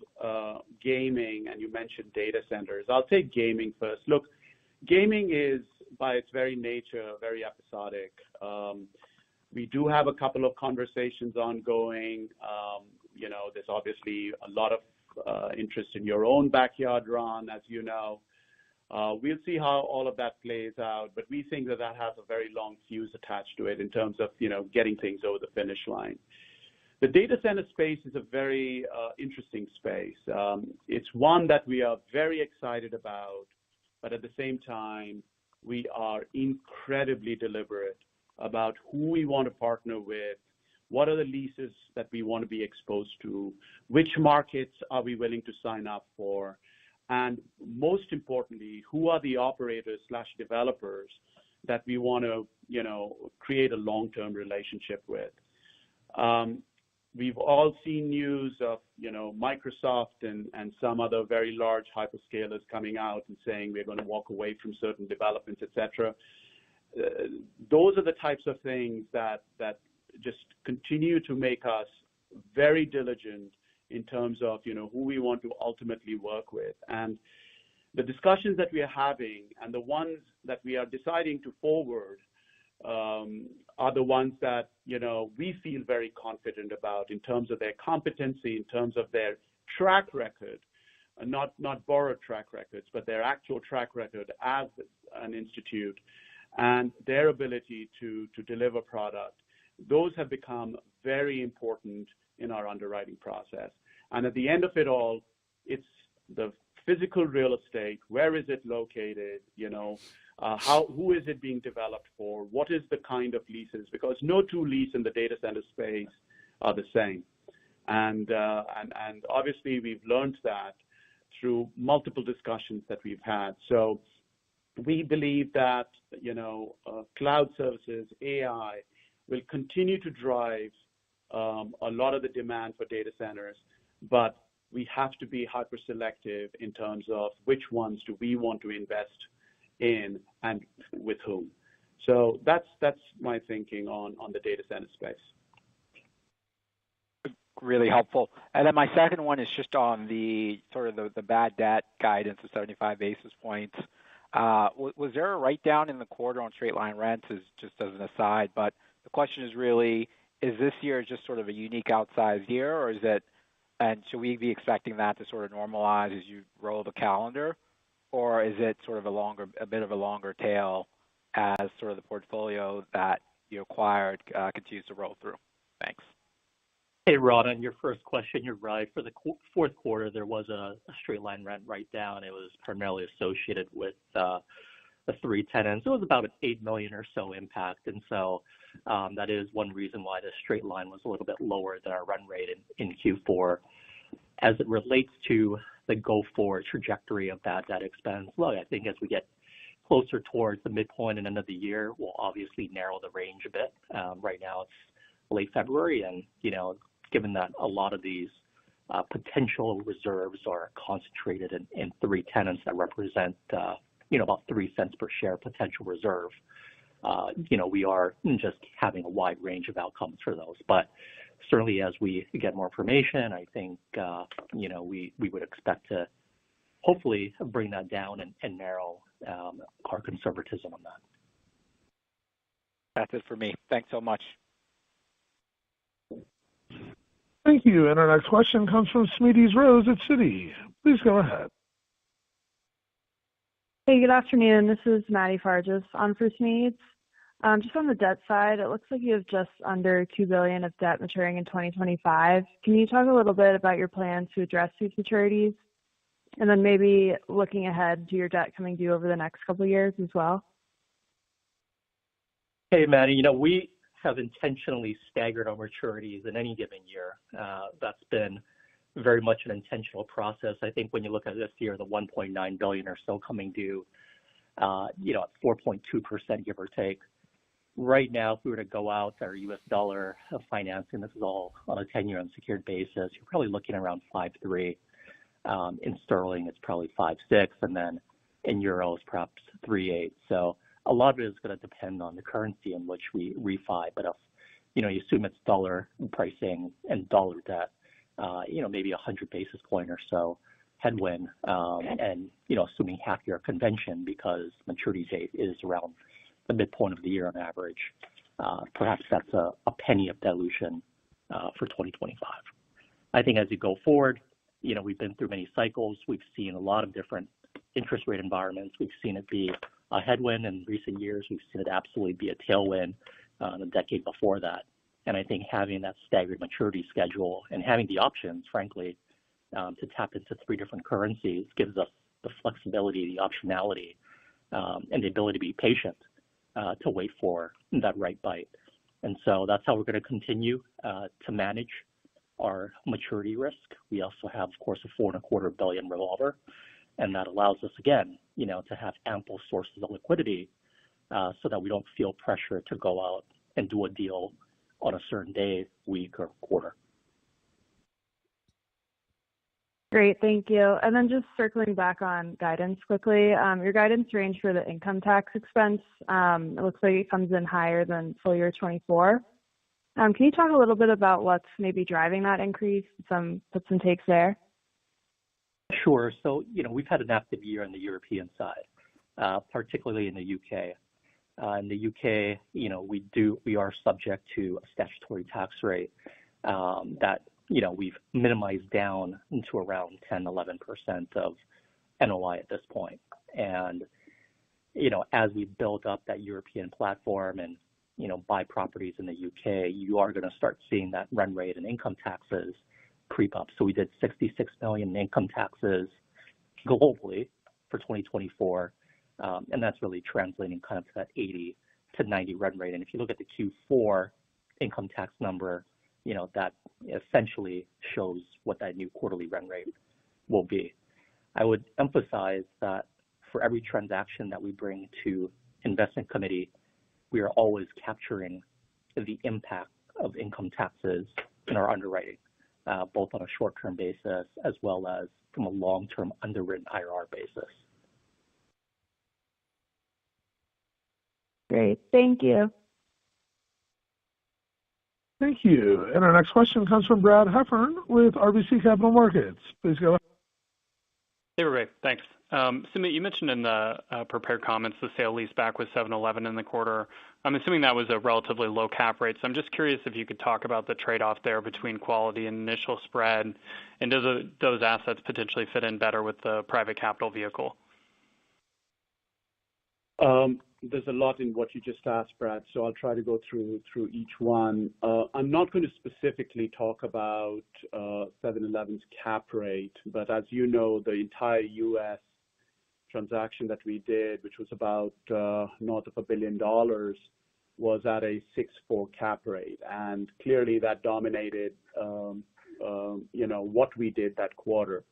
gaming and you mentioned data centers. I'll take gaming first. Look, gaming is, by its very nature, very episodic. We do have a couple of conversations ongoing. There's obviously a lot of interest in your own backyard, Ron, as you know. We'll see how all of that plays out, but we think that that has a very long fuse attached to it in terms of, getting things over the finish line. The data center space is a very interesting space. It's one that we are very excited about, but at the same time, we are incredibly deliberate about who we want to partner with, what are the leases that we want to be exposed to, which markets are we willing to sign up for, and most importantly, who are the operators/developers that we want to, create a long-term relationship with. We've all seen news of, Microsoft and some other very large hyperscalers coming out and saying we're going to walk away from certain developments, et cetera. Those are the types of things that just continue to make us very diligent in terms of, who we want to ultimately work with. And the discussions that we are having and the ones that we are deciding to forward are the ones that, we feel very confident about in terms of their competency, in terms of their track record, not borrowed track records, but their actual track record as an institute and their ability to deliver product. Those have become very important in our underwriting process. And at the end of it all, it's the physical real estate. Where is it located? Who is it being developed for? What is the kind of leases? Because no two leases in the data center space are the same. And obviously we've learned that through multiple discussions that we've had. So we believe that, cloud services, AI, will continue to drive a lot of the demand for data centers, but we have to be hyper selective in terms of which ones do we want to invest in and with whom. So that's my thinking on the data center space. Really helpful. And then my second one is just on the sort of the bad debt guidance of 75 basis points. Was there a write down in the quarter on straight line rents, just as an aside? But the question is really, is this year just sort of a unique outsized year, or is it, and should we be expecting that to sort of normalize as you roll the calendar, or is it sort of a bit of a longer tail as sort of the portfolio that you acquired continues to roll through? Thanks. Hey, Rod, on your first question, you're right. For the fourth quarter, there was a straight line rent write down. It was primarily associated with the three tenants. It was about an $8 million or so impact. And so that is one reason why the straight line was a little bit lower than our run rate in Q4. As it relates to the go-forward trajectory of bad debt expense, look, I think as we get closer towards the midpoint and end of the year, we'll obviously narrow the range a bit. Right now it's late February, and, given that a lot of these potential reserves are concentrated in three tenants that represent, about 3 cents per share potential reserve, we are just having a wide range of outcomes for those. But certainly as we get more information, I think, we would expect to hopefully bring that down and narrow our conservatism on that. That's it for me. Thanks so much. Thank you. And our next question comes from Smedes Rose at Citi. Please go ahead. Hey, good afternoon. This is Maddie Farges on for Smedes. Just on the debt side, it looks like you have just under $2 billion of debt maturing in 2025. Can you talk a little bit about your plans to address these maturities? And then maybe looking ahead to your debt coming due over the next couple of years as well? Hey, Maddie, we have intentionally staggered our maturities in any given year. That's been very much an intentional process. I think when you look at this year, the $1.9 billion or so coming due, at 4.2%, give or take. Right now, if we were to go out our U.S. dollar financing, this is all on a 10-year unsecured basis, you're probably looking around 5.3. In sterling, it's probably 5.6, and then in euros, perhaps 3.8. So a lot of it is going to depend on the currency in which we refi. But if you assume it's dollar pricing and dollar debt, maybe 100 basis point or so headwind, and assuming half year convention because maturity date is around the midpoint of the year on average, perhaps that's a penny of dilution for 2025. I think as you go forward, we've been through many cycles. We've seen a lot of different interest rate environments. We've seen it be a headwind in recent years. We've seen it absolutely be a tailwind the decade before that. And I think having that staggered maturity schedule and having the options, frankly, to tap into 3 different currencies gives us the flexibility, the optionality, and the ability to be patient to wait for that right bite. And so that's how we're going to continue to manage our maturity risk. We also have, of course, a $4.25 billion revolver, and that allows us, again, to have ample sources of liquidity so that we don't feel pressure to go out and do a deal on a certain day, week, or quarter. Great, thank you. And then just circling back on guidance quickly, your guidance range for the income tax expense, it looks like it comes in higher than full year 24. Can you talk a little bit about what's maybe driving that increase, some puts and takes there? Sure. So, we've had an active year on the European side, particularly in the UK. In the UK, we are subject to a statutory tax rate that, we've minimized down into around 10-11% of NOI at this point. And, as we build up that European platform and, buy properties in the UK, you are going to start seeing that run rate and income taxes creep up. So we did $66 million in income taxes globally for 2024. And that's really translating kind of to that 80 to 90 run rate. And if you look at the Q4 income tax number, that essentially shows what that new quarterly run rate will be. I would emphasize that for every transaction that we bring to investment committee, we are always capturing the impact of income taxes in our underwriting, both on a short-term basis as well as from a long-term underwritten IRR basis. Great, thank you. Thank you. And our next question comes from Brad Heffern with RBC Capital Markets. Please go ahead. Hey, Ray. Thanks. Sumit, you mentioned in the prepared comments the sale leaseback with 7-Eleven in the quarter. I'm assuming that was a relatively low cap rate. So I'm just curious if you could talk about the trade-off there between quality and initial spread, and does those assets potentially fit in better with the private capital vehicle? There's a lot in what you just asked, Brad, so I'll try to go through each one. I'm not going to specifically talk about 7-Eleven's cap rate, but as you know, the entire U.S. transaction that we did, which was about north of $1 billion, was at a 6.4 cap rate, and clearly that dominated, what we did that quarter.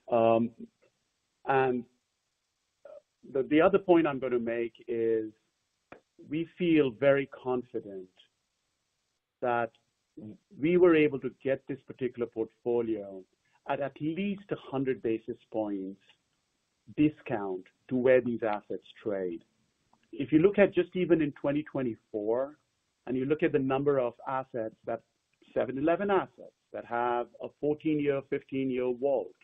And the other point I'm going to make is we feel very confident that we were able to get this particular portfolio at least 100 basis points discount to where these assets trade. If you look at just even in 2024, and you look at the number of assets, that 7-Eleven assets that have a 14-year, 15-year WALT,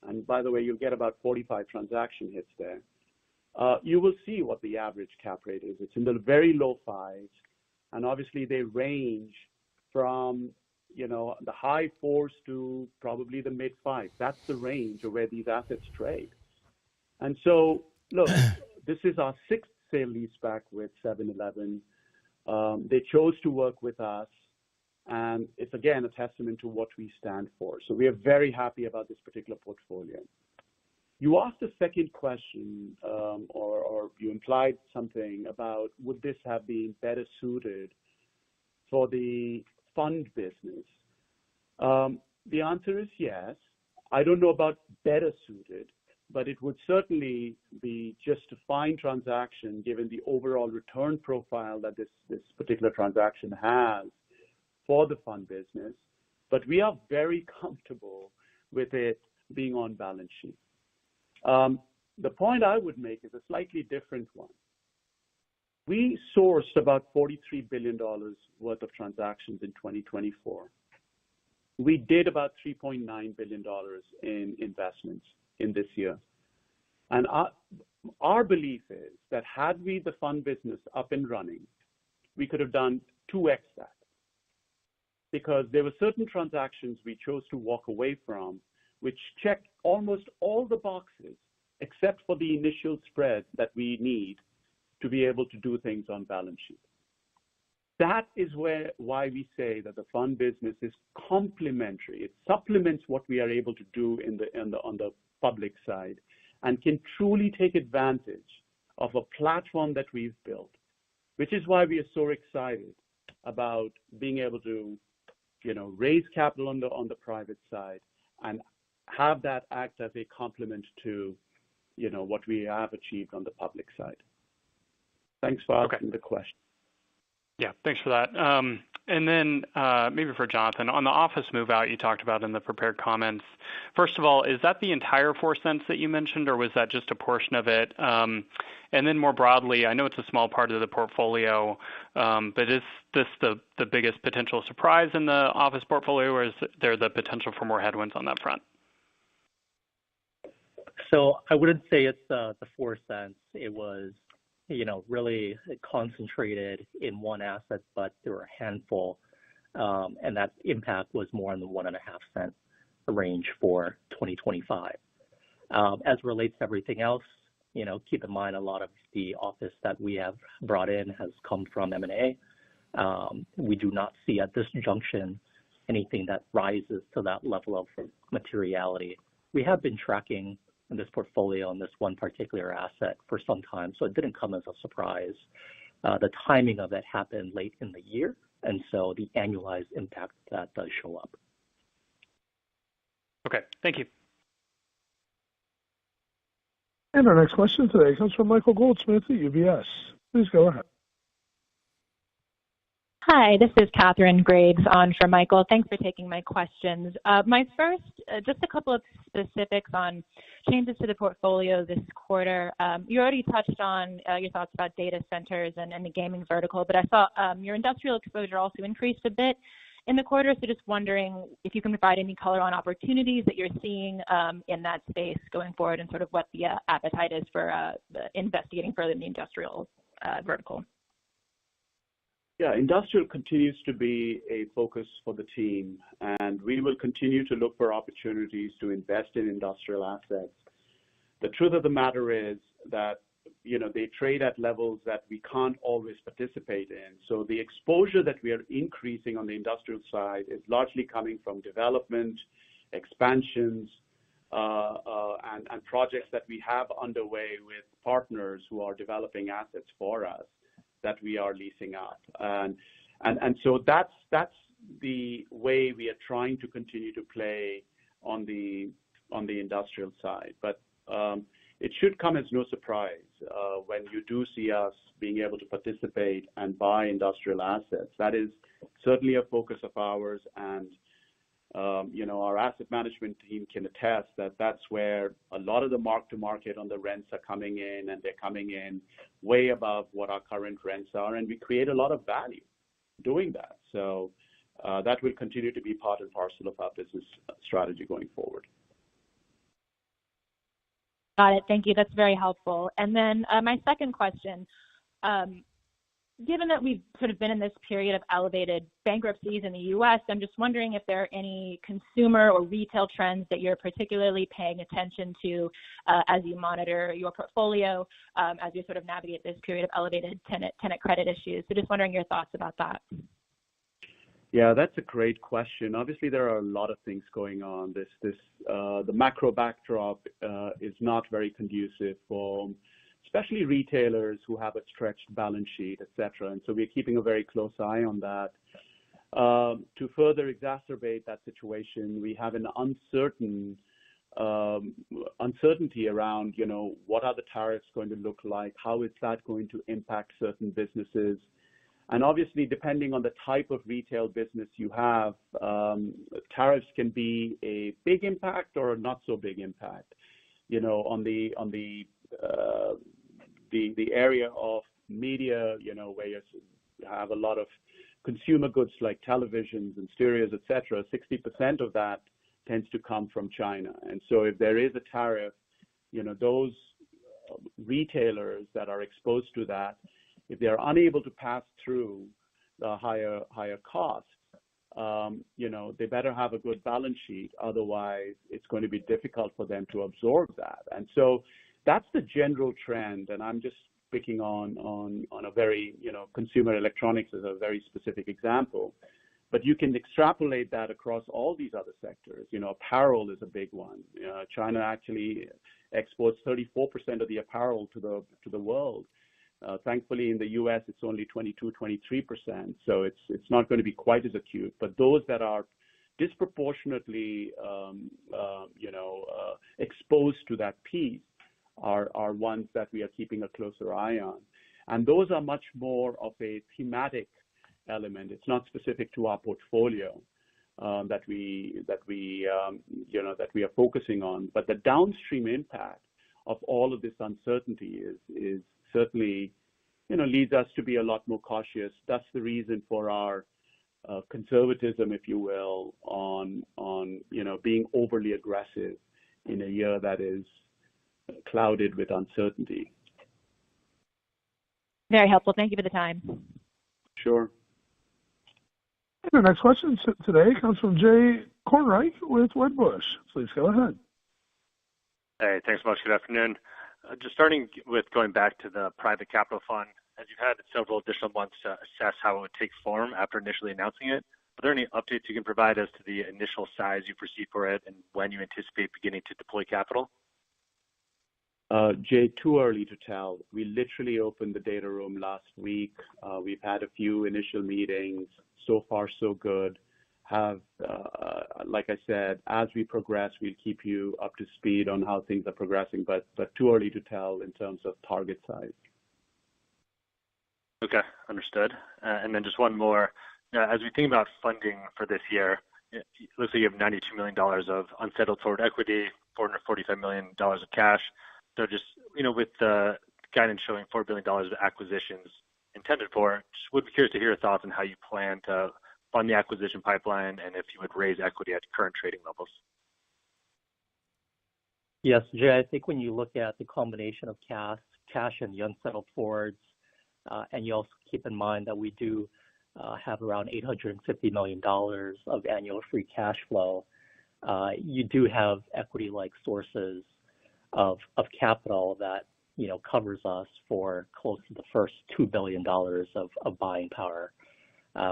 and by the way, you'll get about 45 transaction hits there. You will see what the average cap rate is. It's in the very low fives, and obviously they range from, the high fours to probably the mid fives. That's the range of where these assets trade. And so, look, this is our 6th sale leaseback with 7-Eleven. They chose to work with us, and it's, again, a testament to what we stand for. So we are very happy about this particular portfolio. You asked a second question, or you implied something about would this have been better suited for the fund business? The answer is yes. I don't know about better suited, but it would certainly be just a fine transaction given the overall return profile that this particular transaction has for the fund business. But we are very comfortable with it being on balance sheet. The point I would make is a slightly different one. We sourced about $43 billion worth of transactions in 2024. We did about $3.9 billion in investments in this year. And our belief is that had we the fund business up and running, we could have done 2x that. Because there were certain transactions we chose to walk away from which checked almost all the boxes except for the initial spread that we need to be able to do things on balance sheet. That is why we say that the fund business is complementary. It supplements what we are able to do on the public side and can truly take advantage of a platform that we've built, which is why we are so excited about being able to, raise capital on the private side and have that act as a complement to, what we have achieved on the public side. Thanks for asking the question. Yeah, thanks for that. And then maybe for Jonathan, on the office move out you talked about in the prepared comments, first of all, is that the entire 4 cents that you mentioned, or was that just a portion of it? And then more broadly, I know it's a small part of the portfolio, but is this the biggest potential surprise in the office portfolio, or is there the potential for more headwinds on that front? So I wouldn't say it's the 4 cents. It was really concentrated in one asset, but there were a handful, and that impact was more in the 1.5 cent range for 2025. As it relates to everything else, keep in mind a lot of the office that we have brought in has come from M&A. We do not see at this junction anything that rises to that level of materiality. We have been tracking in this portfolio and this one particular asset for some time, so it didn't come as a surprise. The timing of it happened late in the year, and so the annualized impact that does show up. Okay, thank you. And our next question today comes from Michael Goldsmith at UBS. Please go ahead. Hi, this is Catherine Graves on for Michael. Thanks for taking my questions. My first, just a couple of specifics on changes to the portfolio this quarter. You already touched on your thoughts about data centers and the gaming vertical, but I saw your industrial exposure also increased a bit in the quarter. So just wondering if you can provide any color on opportunities that you're seeing in that space going forward and sort of what the appetite is for investigating further in the industrial vertical. Yeah, industrial continues to be a focus for the team, and we will continue to look for opportunities to invest in industrial assets. The truth of the matter is that, they trade at levels that we can't always participate in. So the exposure that we are increasing on the industrial side is largely coming from development, expansions, and projects that we have underway with partners who are developing assets for us that we are leasing out. And so that's the way we are trying to continue to play on the industrial side. But it should come as no surprise when you do see us being able to participate and buy industrial assets. That is certainly a focus of ours, and our asset management team can attest that that's where a lot of the mark-to-market on the rents are coming in, and they're coming in way above what our current rents are, and we create a lot of value doing that. So that will continue to be part and parcel of our business strategy going forward. Got it. Thank you. That's very helpful. And then my second question, given that we've sort of been in this period of elevated bankruptcies in the U.S., I'm just wondering if there are any consumer or retail trends that you're particularly paying attention to as you monitor your portfolio, as you sort of navigate this period of elevated tenant credit issues. So just wondering your thoughts about that. Yeah, that's a great question. Obviously, there are a lot of things going on. The macro backdrop is not very conducive for especially retailers who have a stretched balance sheet, et cetera. And so we're keeping a very close eye on that. To further exacerbate that situation, we have an uncertainty around, what are the tariffs going to look like? How is that going to impact certain businesses? And obviously, depending on the type of retail business you have, tariffs can be a big impact or a not so big impact. On the area of media, where you have a lot of consumer goods like televisions and stereos, et cetera, 60% of that tends to come from China. And so if there is a tariff, those retailers that are exposed to that, if they're unable to pass through the higher costs, they better have a good balance sheet. Otherwise, it's going to be difficult for them to absorb that. And so that's the general trend. And I'm just picking on a very, consumer electronics is a very specific example. But you can extrapolate that across all these other sectors. Apparel is a big one. China actually exports 34% of the apparel to the world. Thankfully, in the U.S., it's only 22, 23%. So it's not going to be quite as acute. But those that are disproportionately, exposed to that piece are ones that we are keeping a closer eye on. And those are much more of a thematic element. It's not specific to our portfolio that we are focusing on. But the downstream impact of all of this uncertainty is certainly, leads us to be a lot more cautious. That's the reason for our conservatism, if you will, on being overly aggressive in a year that is clouded with uncertainty. Very helpful. Thank you for the time. Sure. The next question today comes from Jay Kornreich with Wedbush. Please go ahead. Hey, thanks so much. Good afternoon. Just starting with going back to the private capital fund, as you've had several additional months to assess how it would take form after initially announcing it, are there any updates you can provide as to the initial size you foresee for it and when you anticipate beginning to deploy capital? Jay, too early to tell. We literally opened the data room last week. We've had a few initial meetings. So far, so good. Like I said, as we progress, we'll keep you up to speed on how things are progressing, but too early to tell in terms of target size. Okay, understood. And then just one more. As we think about funding for this year, it looks like you have $92 million of unsettled forward equity, $445 million of cash. So just, with the guidance showing $4 billion of acquisitions intended for, just would be curious to hear your thoughts on how you plan to fund the acquisition pipeline and if you would raise equity at current trading levels. Yes, Jay, I think when you look at the combination of cash and the unsettled forwards, and you also keep in mind that we do have around $850 million of annual free cash flow, you do have equity-like sources of capital that covers us for close to the first $2 billion of buying power.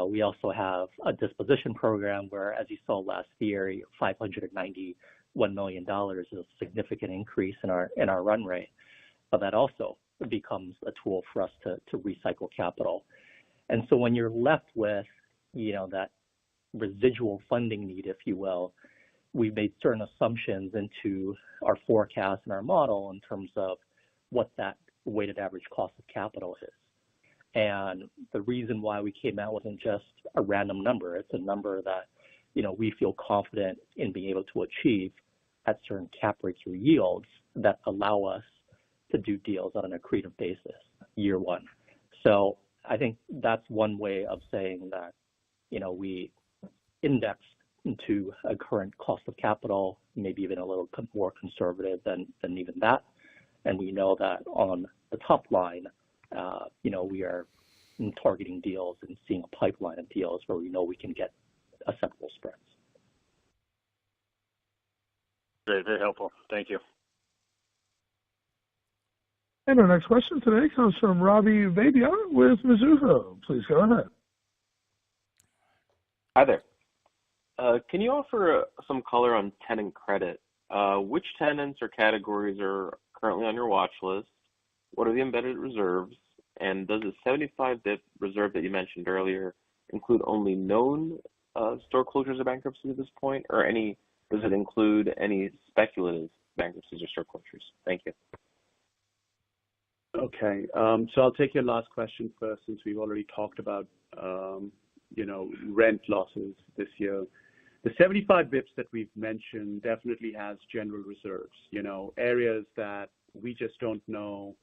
We also have a disposition program where, as you saw last year, $591 million is a significant increase in our run rate. But that also becomes a tool for us to recycle capital. And so when you're left with, that residual funding need, if you will, we've made certain assumptions into our forecast and our model in terms of what that weighted average cost of capital is. And the reason why we came out wasn't just a random number. It's a number that, we feel confident in being able to achieve at certain cap rates or yields that allow us to do deals on an accretive basis year one. So I think that's one way of saying that, we index into a current cost of capital, maybe even a little more conservative than even that. And we know that on the top line, we are targeting deals and seeing a pipeline of deals where we know we can get acceptable spreads. Very, very helpful. Thank you. And our next question today comes from Ravi Vaidya with Mizuho. Please go ahead. Hi there. Can you offer some color on tenant credit? Which tenants or categories are currently on your watch list? What are the embedded reserves? And does the 75 BIP reserve that you mentioned earlier include only known store closures or bankruptcies at this point, or does it include any speculative bankruptcies or store closures? Thank you. Okay, so I'll take your last question first, since we've already talked about rent losses this year. The 75 bips that we've mentioned definitely has general reserves, areas that we just don't know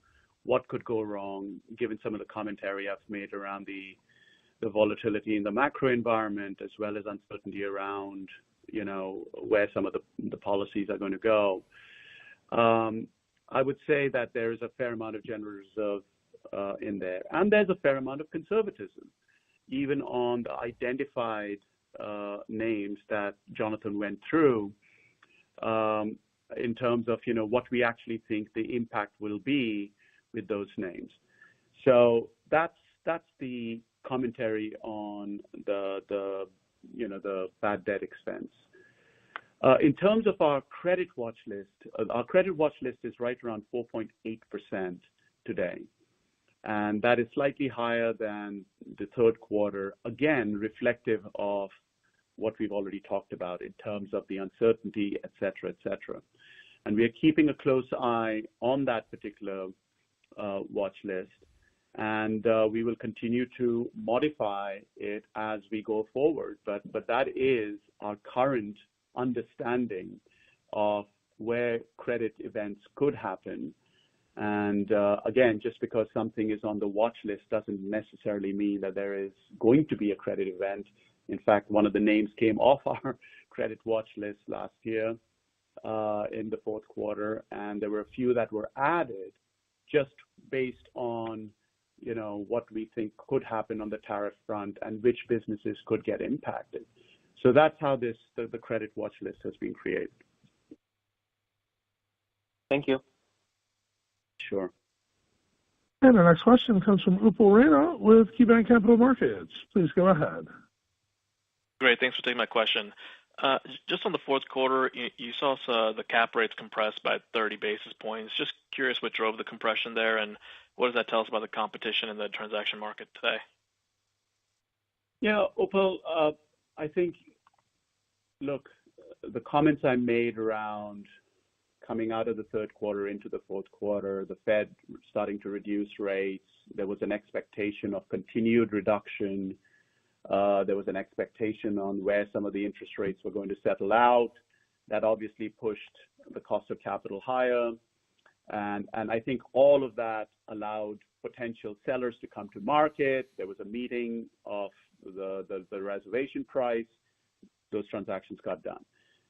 what could go wrong, given some of the commentary I've made around the volatility in the macro environment, as well as uncertainty around, where some of the policies are going to go. I would say that there is a fair amount of general reserve in there. And there's a fair amount of conservatism, even on the identified names that Jonathan went through. in terms of, what we actually think the impact will be with those names. So that's the commentary on the bad debt expense. In terms of our credit watch list is right around 4.8% today. And that is slightly higher than the third quarter, again, reflective of what we've already talked about in terms of the uncertainty, et cetera, et cetera. And we are keeping a close eye on that particular watch list. And we will continue to modify it as we go forward. But that is our current understanding of where credit events could happen. And again, just because something is on the watch list doesn't necessarily mean that there is going to be a credit event. In fact, one of the names came off our credit watch list last year in the fourth quarter, and there were a few that were added just based on what we think could happen on the tariff front and which businesses could get impacted. So that's how the credit watch list has been created. Thank you. Sure. And our next question comes from Upal Rana with KeyBanc Capital Markets. Please go ahead. Great. Thanks for taking my question. Just on the fourth quarter, you saw the cap rates compressed by 30 basis points. Just curious what drove the compression there, and what does that tell us about the competition in the transaction market today? Yeah, Upal, I think, look, the comments I made around coming out of the third quarter into the fourth quarter, the Fed starting to reduce rates, there was an expectation of continued reduction. There was an expectation on where some of the interest rates were going to settle out. That obviously pushed the cost of capital higher. And I think all of that allowed potential sellers to come to market. There was a meeting of the reservation price. Those transactions got done.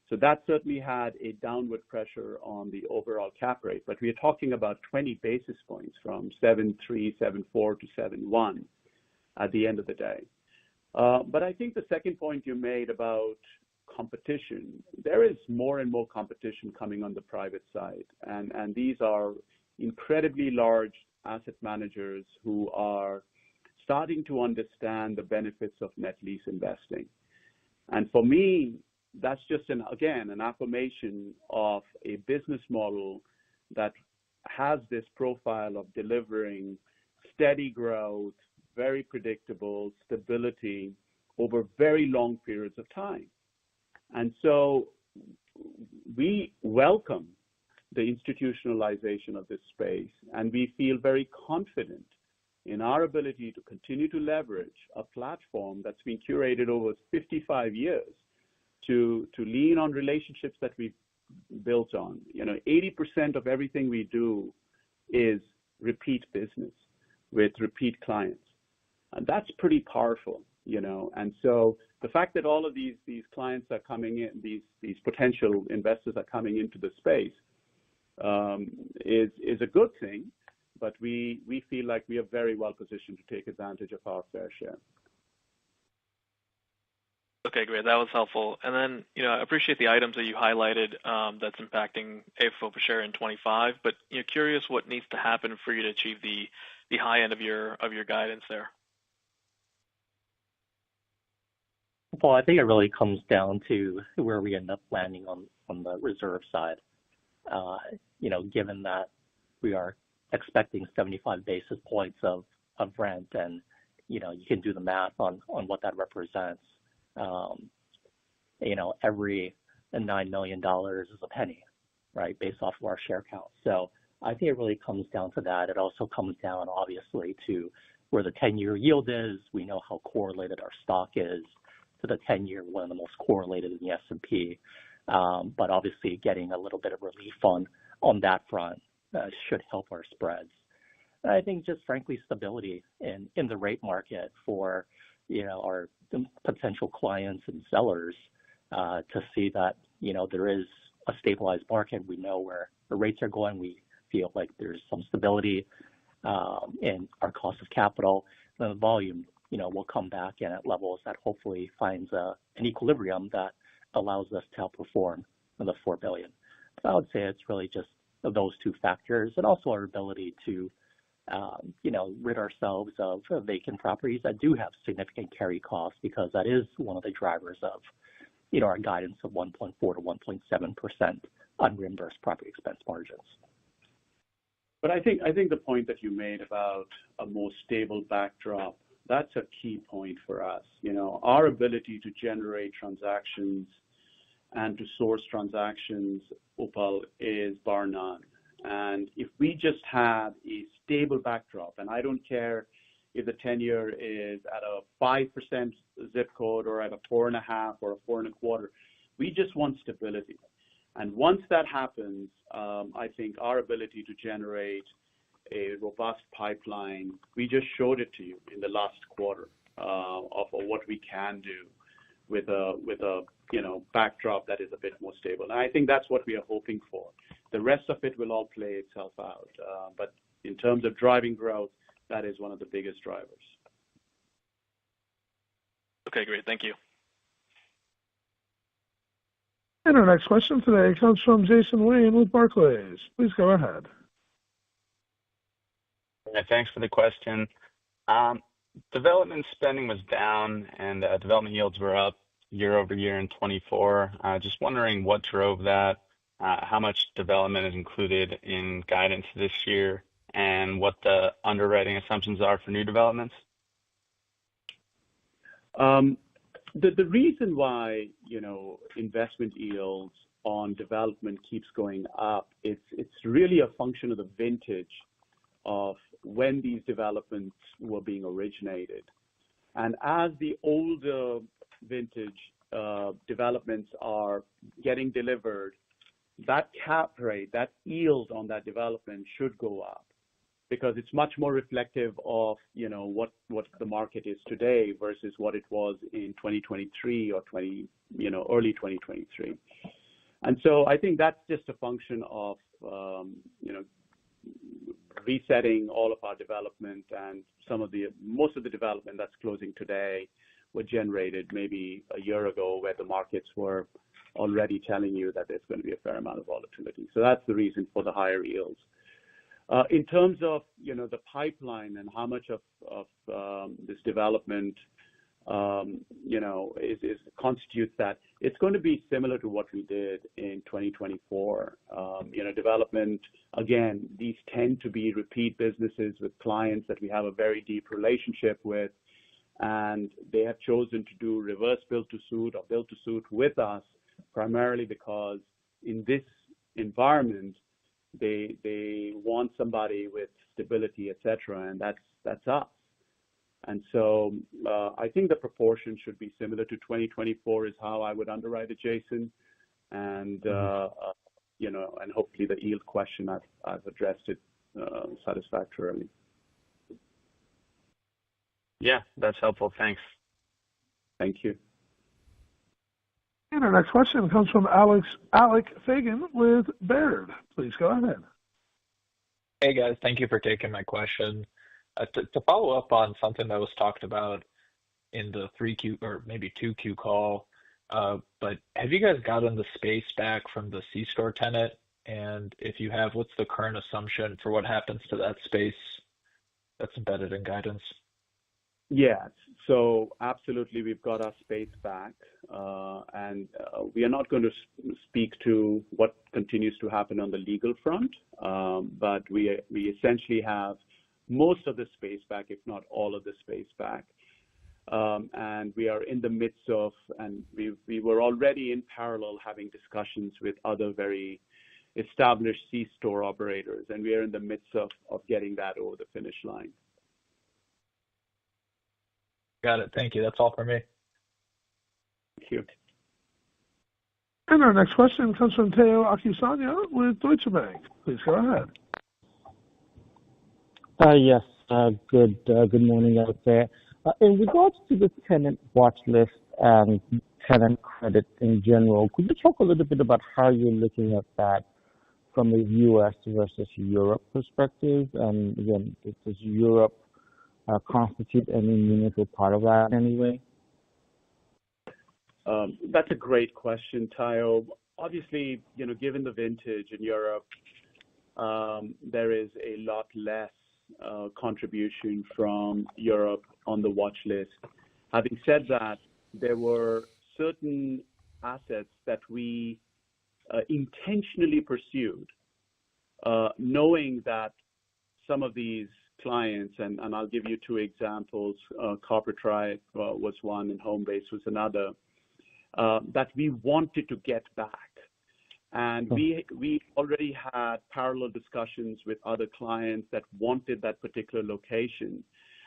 So that certainly had a downward pressure on the overall cap rate. But we are talking about 20 basis points from 7.3, 7.4 to 7.1 at the end of the day. But I think the second point you made about competition, there is more and more competition coming on the private side. And these are incredibly large asset managers who are starting to understand the benefits of net lease investing. And for me, that's just, an affirmation of a business model that has this profile of delivering steady growth, very predictable stability over very long periods of time. And so we welcome the institutionalization of this space, and we feel very confident in our ability to continue to leverage a platform that's been curated over 55 years to lean on relationships that we've built on. 80% of everything we do is repeat business with repeat clients. And that's pretty powerful, And so the fact that all of these clients are coming in, these potential investors are coming into the space is a good thing, but we feel like we are very well positioned to take advantage of our fair share. Okay, great. That was helpful. And then, I appreciate the items that you highlighted that's impacting AFFO per share in 25, but curious what needs to happen for you to achieve the high end of your guidance there. Well, I think it really comes down to where we end up landing on the reserve side. Given that we are expecting 75 basis points of rent, and you can do the math on what that represents. Every $9 million is a penny, right, based off of our share count. So I think it really comes down to that. It also comes down, obviously, to where the 10-year yield is. We know how correlated our stock is to the 10-year, one of the most correlated in the S&P. But obviously, getting a little bit of relief on that front should help our spreads. And I think just frankly stability in the rate market for our potential clients and sellers to see that there is a stabilized market. We know where the rates are going. We feel like there's some stability in our cost of capital. And the volume will come back in at levels that hopefully finds an equilibrium that allows us to outperform the $4 billion. So I would say it's really just those two factors, and also our ability to, rid ourselves of vacant properties that do have significant carry costs, because that is one of the drivers of, our guidance of 1.4 to 1.7% unreimbursed property expense margins. But I think the point that you made about a more stable backdrop, that's a key point for us. Our ability to generate transactions and to source transactions, Upal, is bar none. And if we just have a stable backdrop, and I don't care if the 10-year is at a 5% zip code or at a 4.5 or a 4.25, we just want stability. And once that happens, I think our ability to generate a robust pipeline, we just showed it to you in the last quarter of what we can do with a backdrop that is a bit more stable. And I think that's what we are hoping for. The rest of it will all play itself out. But in terms of driving growth, that is one of the biggest drivers. Okay, great. Thank you. And our next question today comes from Jason Wayne with Barclays. Please go ahead. Thanks for the question. Development spending was down and development yields were up year over year in 24. Just wondering what drove that, how much development is included in guidance this year, and what the underwriting assumptions are for new developments? The reason why, investment yields on development keeps going up, it's really a function of the vintage of when these developments were being originated. And as the older vintage developments are getting delivered, that cap rate, that yield on that development should go up, because it's much more reflective of, what the market is today versus what it was in 2023 or early 2023. And so I think that's just a function of, resetting all of our development, and most of the development that's closing today were generated maybe a year ago, where the markets were already telling you that there's going to be a fair amount of volatility. So that's the reason for the higher yields. In terms of, the pipeline and how much of this development, constitutes that, it's going to be similar to what we did in 2024. Development, again, these tend to be repeat businesses with clients that we have a very deep relationship with, and they have chosen to do reverse build-to-suit or build-to-suit with us, primarily because in this environment, they want somebody with stability, et cetera, and that's us. And so I think the proportion should be similar to 2024 is how I would underwrite it, Jason. And, and hopefully the yield question, I've addressed it satisfactorily. Yeah, that's helpful. Thanks. Thank you. And our next question comes from Alec Fagan with Baird. Please go ahead. Hey guys, thank you for taking my question. To follow up on something that was talked about in the 3Q or maybe 2Q call, but have you guys gotten the space back from the C-store tenant? And if you have, what's the current assumption for what happens to that space that's embedded in guidance? Yes, so absolutely, we've got our space back, and we are not going to speak to what continues to happen on the legal front, but we essentially have most of the space back, if not all of the space back. And we are in the midst of, and we were already in parallel having discussions with other very established C-store operators, and we are in the midst of getting that over the finish line. Got it. Thank you. That's all for me. Thank you. And our next question comes from Tayo Okusanya with Deutsche Bank. Please go ahead. Yes. Good morning out there. In regards to the tenant watch list and tenant credit in general, could you talk a little bit about how you're looking at that from a U.S. versus Europe perspective? And again, does Europe constitute any meaningful part of that anyway? That's a great question, Tayo. obviously, given the vintage in Europe, there is a lot less contribution from Europe on the watch list. Having said that, there were certain assets that we intentionally pursued, knowing that some of these clients, and I'll give you two examples, Carpetright was one and Homebase was another, that we wanted to get back. And we already had parallel discussions with other clients that wanted that particular location.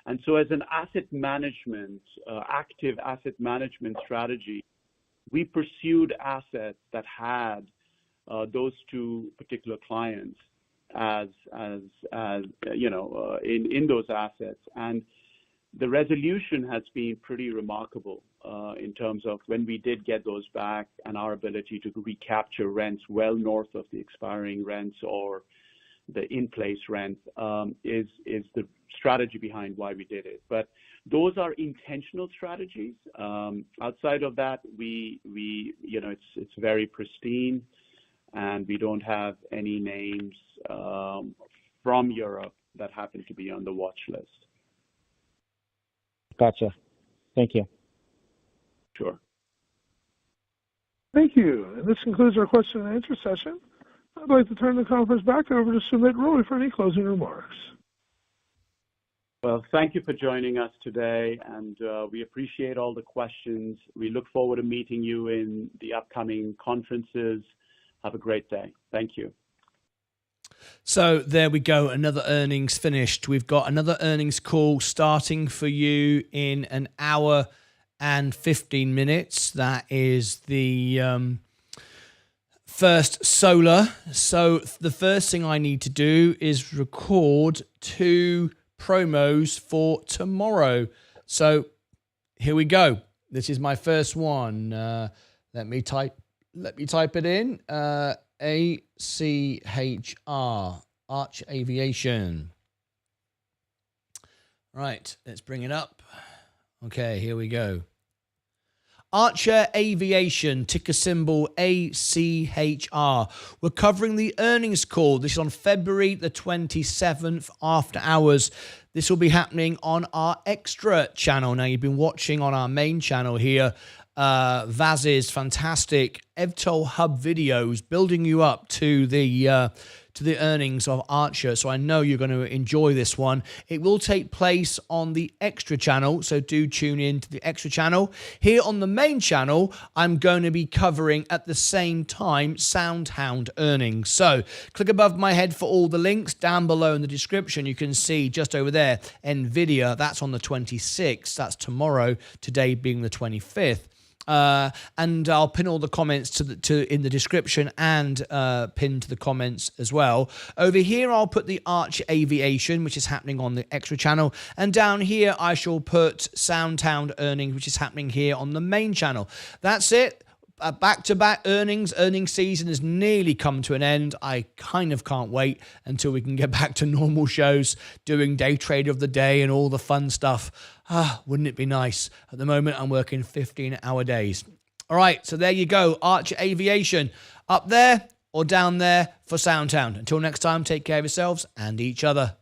And so as an asset management, active asset management strategy, we pursued assets that had those two particular clients as in those assets. And the resolution has been pretty remarkable in terms of when we did get those back, and our ability to recapture rents well north of the expiring rents or the in-place rent is the strategy behind why we did it. But those are intentional strategies. Outside of that, it's very pristine, and we don't have any names from Europe that happen to be on the watch list. Gotcha. Thank you. Sure. Thank you. And this concludes our question and answer session. I'd like to turn the conference back over to Sumit Roy for any closing remarks. Well, thank you for joining us today, and we appreciate all the questions. We look forward to meeting you in the upcoming conferences. Have a great day. Thank you. So there we go. Another earnings finished. We've got another earnings call starting for you in an hour and 15 minutes. That is the first solar. So the first thing I need to do is record 2 promos for tomorrow. So here we go. This is my first one. Let me type it in. ACHR, Arch Aviation. Right, let's bring it up. Okay, here we go. Archer Aviation, ticker symbol ACHR. We're covering the earnings call. This is on February the 27th after hours. This will be happening on our extra channel. Now, you've been watching on our main channel here, Vaz's fantastic EVTOL Hub videos building you up to the earnings of Archer. So I know you're going to enjoy this one. It will take place on the extra channel, so do tune in to the extra channel. Here on the main channel, I'm going to be covering at the same time SoundHound earnings. So click above my head for all the links. Down below in the description, you can see just over there, NVIDIA, that's on the 26th. That's tomorrow, today being the 25th. And I'll pin all the comments in the description and pin to the comments as well. Over here, I'll put the Arch Aviation, which is happening on the extra channel. And down here, I shall put SoundHound earnings, which is happening here on the main channel. That's it. Back-to-back earnings season has nearly come to an end. I kind of can't wait until we can get back to normal shows, doing day trade of the day and all the fun stuff. Wouldn't it be nice? At the moment, I'm working 15-hour days. All right, so there you go. Archer Aviation, up there or down there for SoundHound. Until next time, take care of yourselves and each other.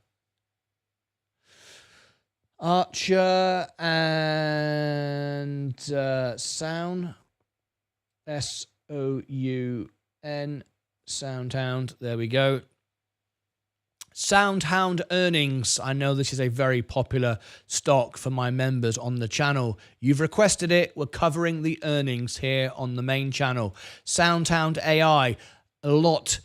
Archer and Sound. SOUN, SoundHound. There we go. SoundHound earnings. I know this is a very popular stock for my members on the channel. You've requested it. We're covering the earnings here on the main channel. SoundHound AI. A lot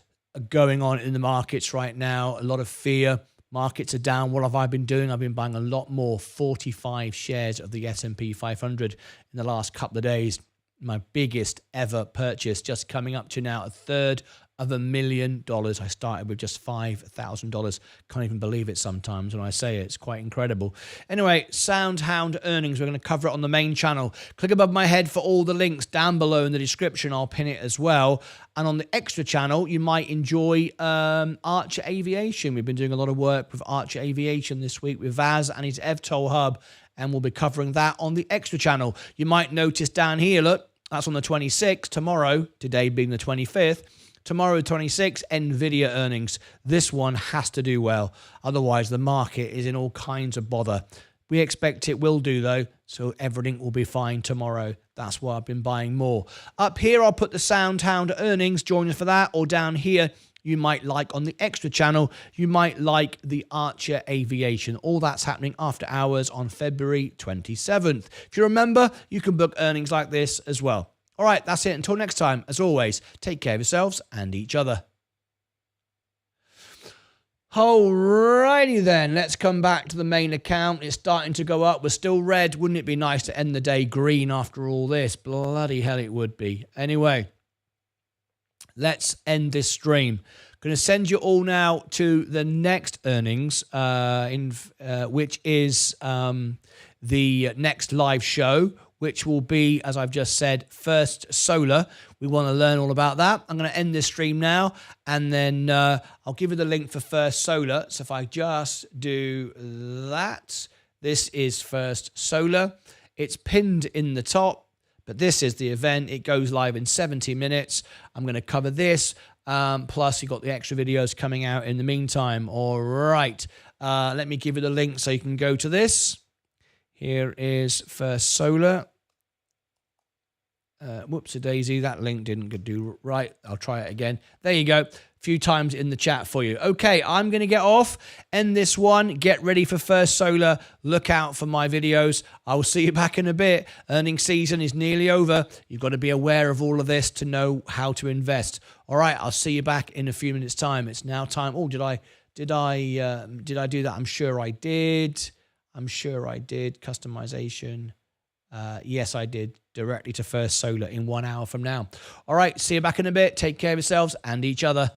going on in the markets right now. A lot of fear. Markets are down. What have I been doing? I've been buying a lot more. 45 shares of the S&P 500 in the last couple of days. My biggest ever purchase, just coming up to now $250,000. I started with just $5,000. Can't even believe it sometimes when I say it. It's quite incredible. Anyway, SoundHound earnings. We're going to cover it on the main channel. Click above my head for all the links down below in the description. I'll pin it as well. And on the extra channel, you might enjoy Archer Aviation. We've been doing a lot of work with Archer Aviation this week with Vaz and his EVTOL Hub. And we'll be covering that on the extra channel. You might notice down here, look, That's on the 26th. Tomorrow, today being the 25th, tomorrow, 26th, NVIDIA earnings. This one has to do well. Otherwise, the market is in all kinds of bother. We expect it will do, though, so everything will be fine tomorrow. That's why I've been buying more. Up here, I'll put the SoundHound earnings. Join us for that. Or down here, you might like on the extra channel, you might like the Archer Aviation. All that's happening after hours on February 27th. If you remember, you can book earnings like this as well. All right, that's it. Until next time, as always, take care of yourselves and each other. Alrighty then, let's come back to the main account. It's starting to go up. We're still red. Wouldn't it be nice to end the day green after all this? Bloody hell it would be. Anyway, let's end this stream. Going to send you all now to the next earnings, which is the next live show, which will be, as I've just said, First Solar. We want to learn all about that. I'm going to end this stream now, and then I'll give you the link for First Solar. So if I just do that, this is First Solar. It's pinned in the top, but this is the event. It goes live in 70 minutes. I'm going to cover this. Plus, you've got the extra videos coming out in the meantime. All right. Let me give you the link so you can go to this. Here is First Solar. Whoopsie-daisy, that link didn't do right. I'll try it again. There you go. A few times in the chat for you. Okay, I'm going to get off, end this one. Get ready for First Solar. Look out for my videos. I will see you back in a bit. Earnings season is nearly over. You've got to be aware of all of this to know how to invest. All right, I'll see you back in a few minutes' time. It's now time. Oh, did I do that? I'm sure I did. Customization. Yes, I did. Directly to First Solar in 1 hour from now. All right, see you back in a bit. Take care of yourselves and each other.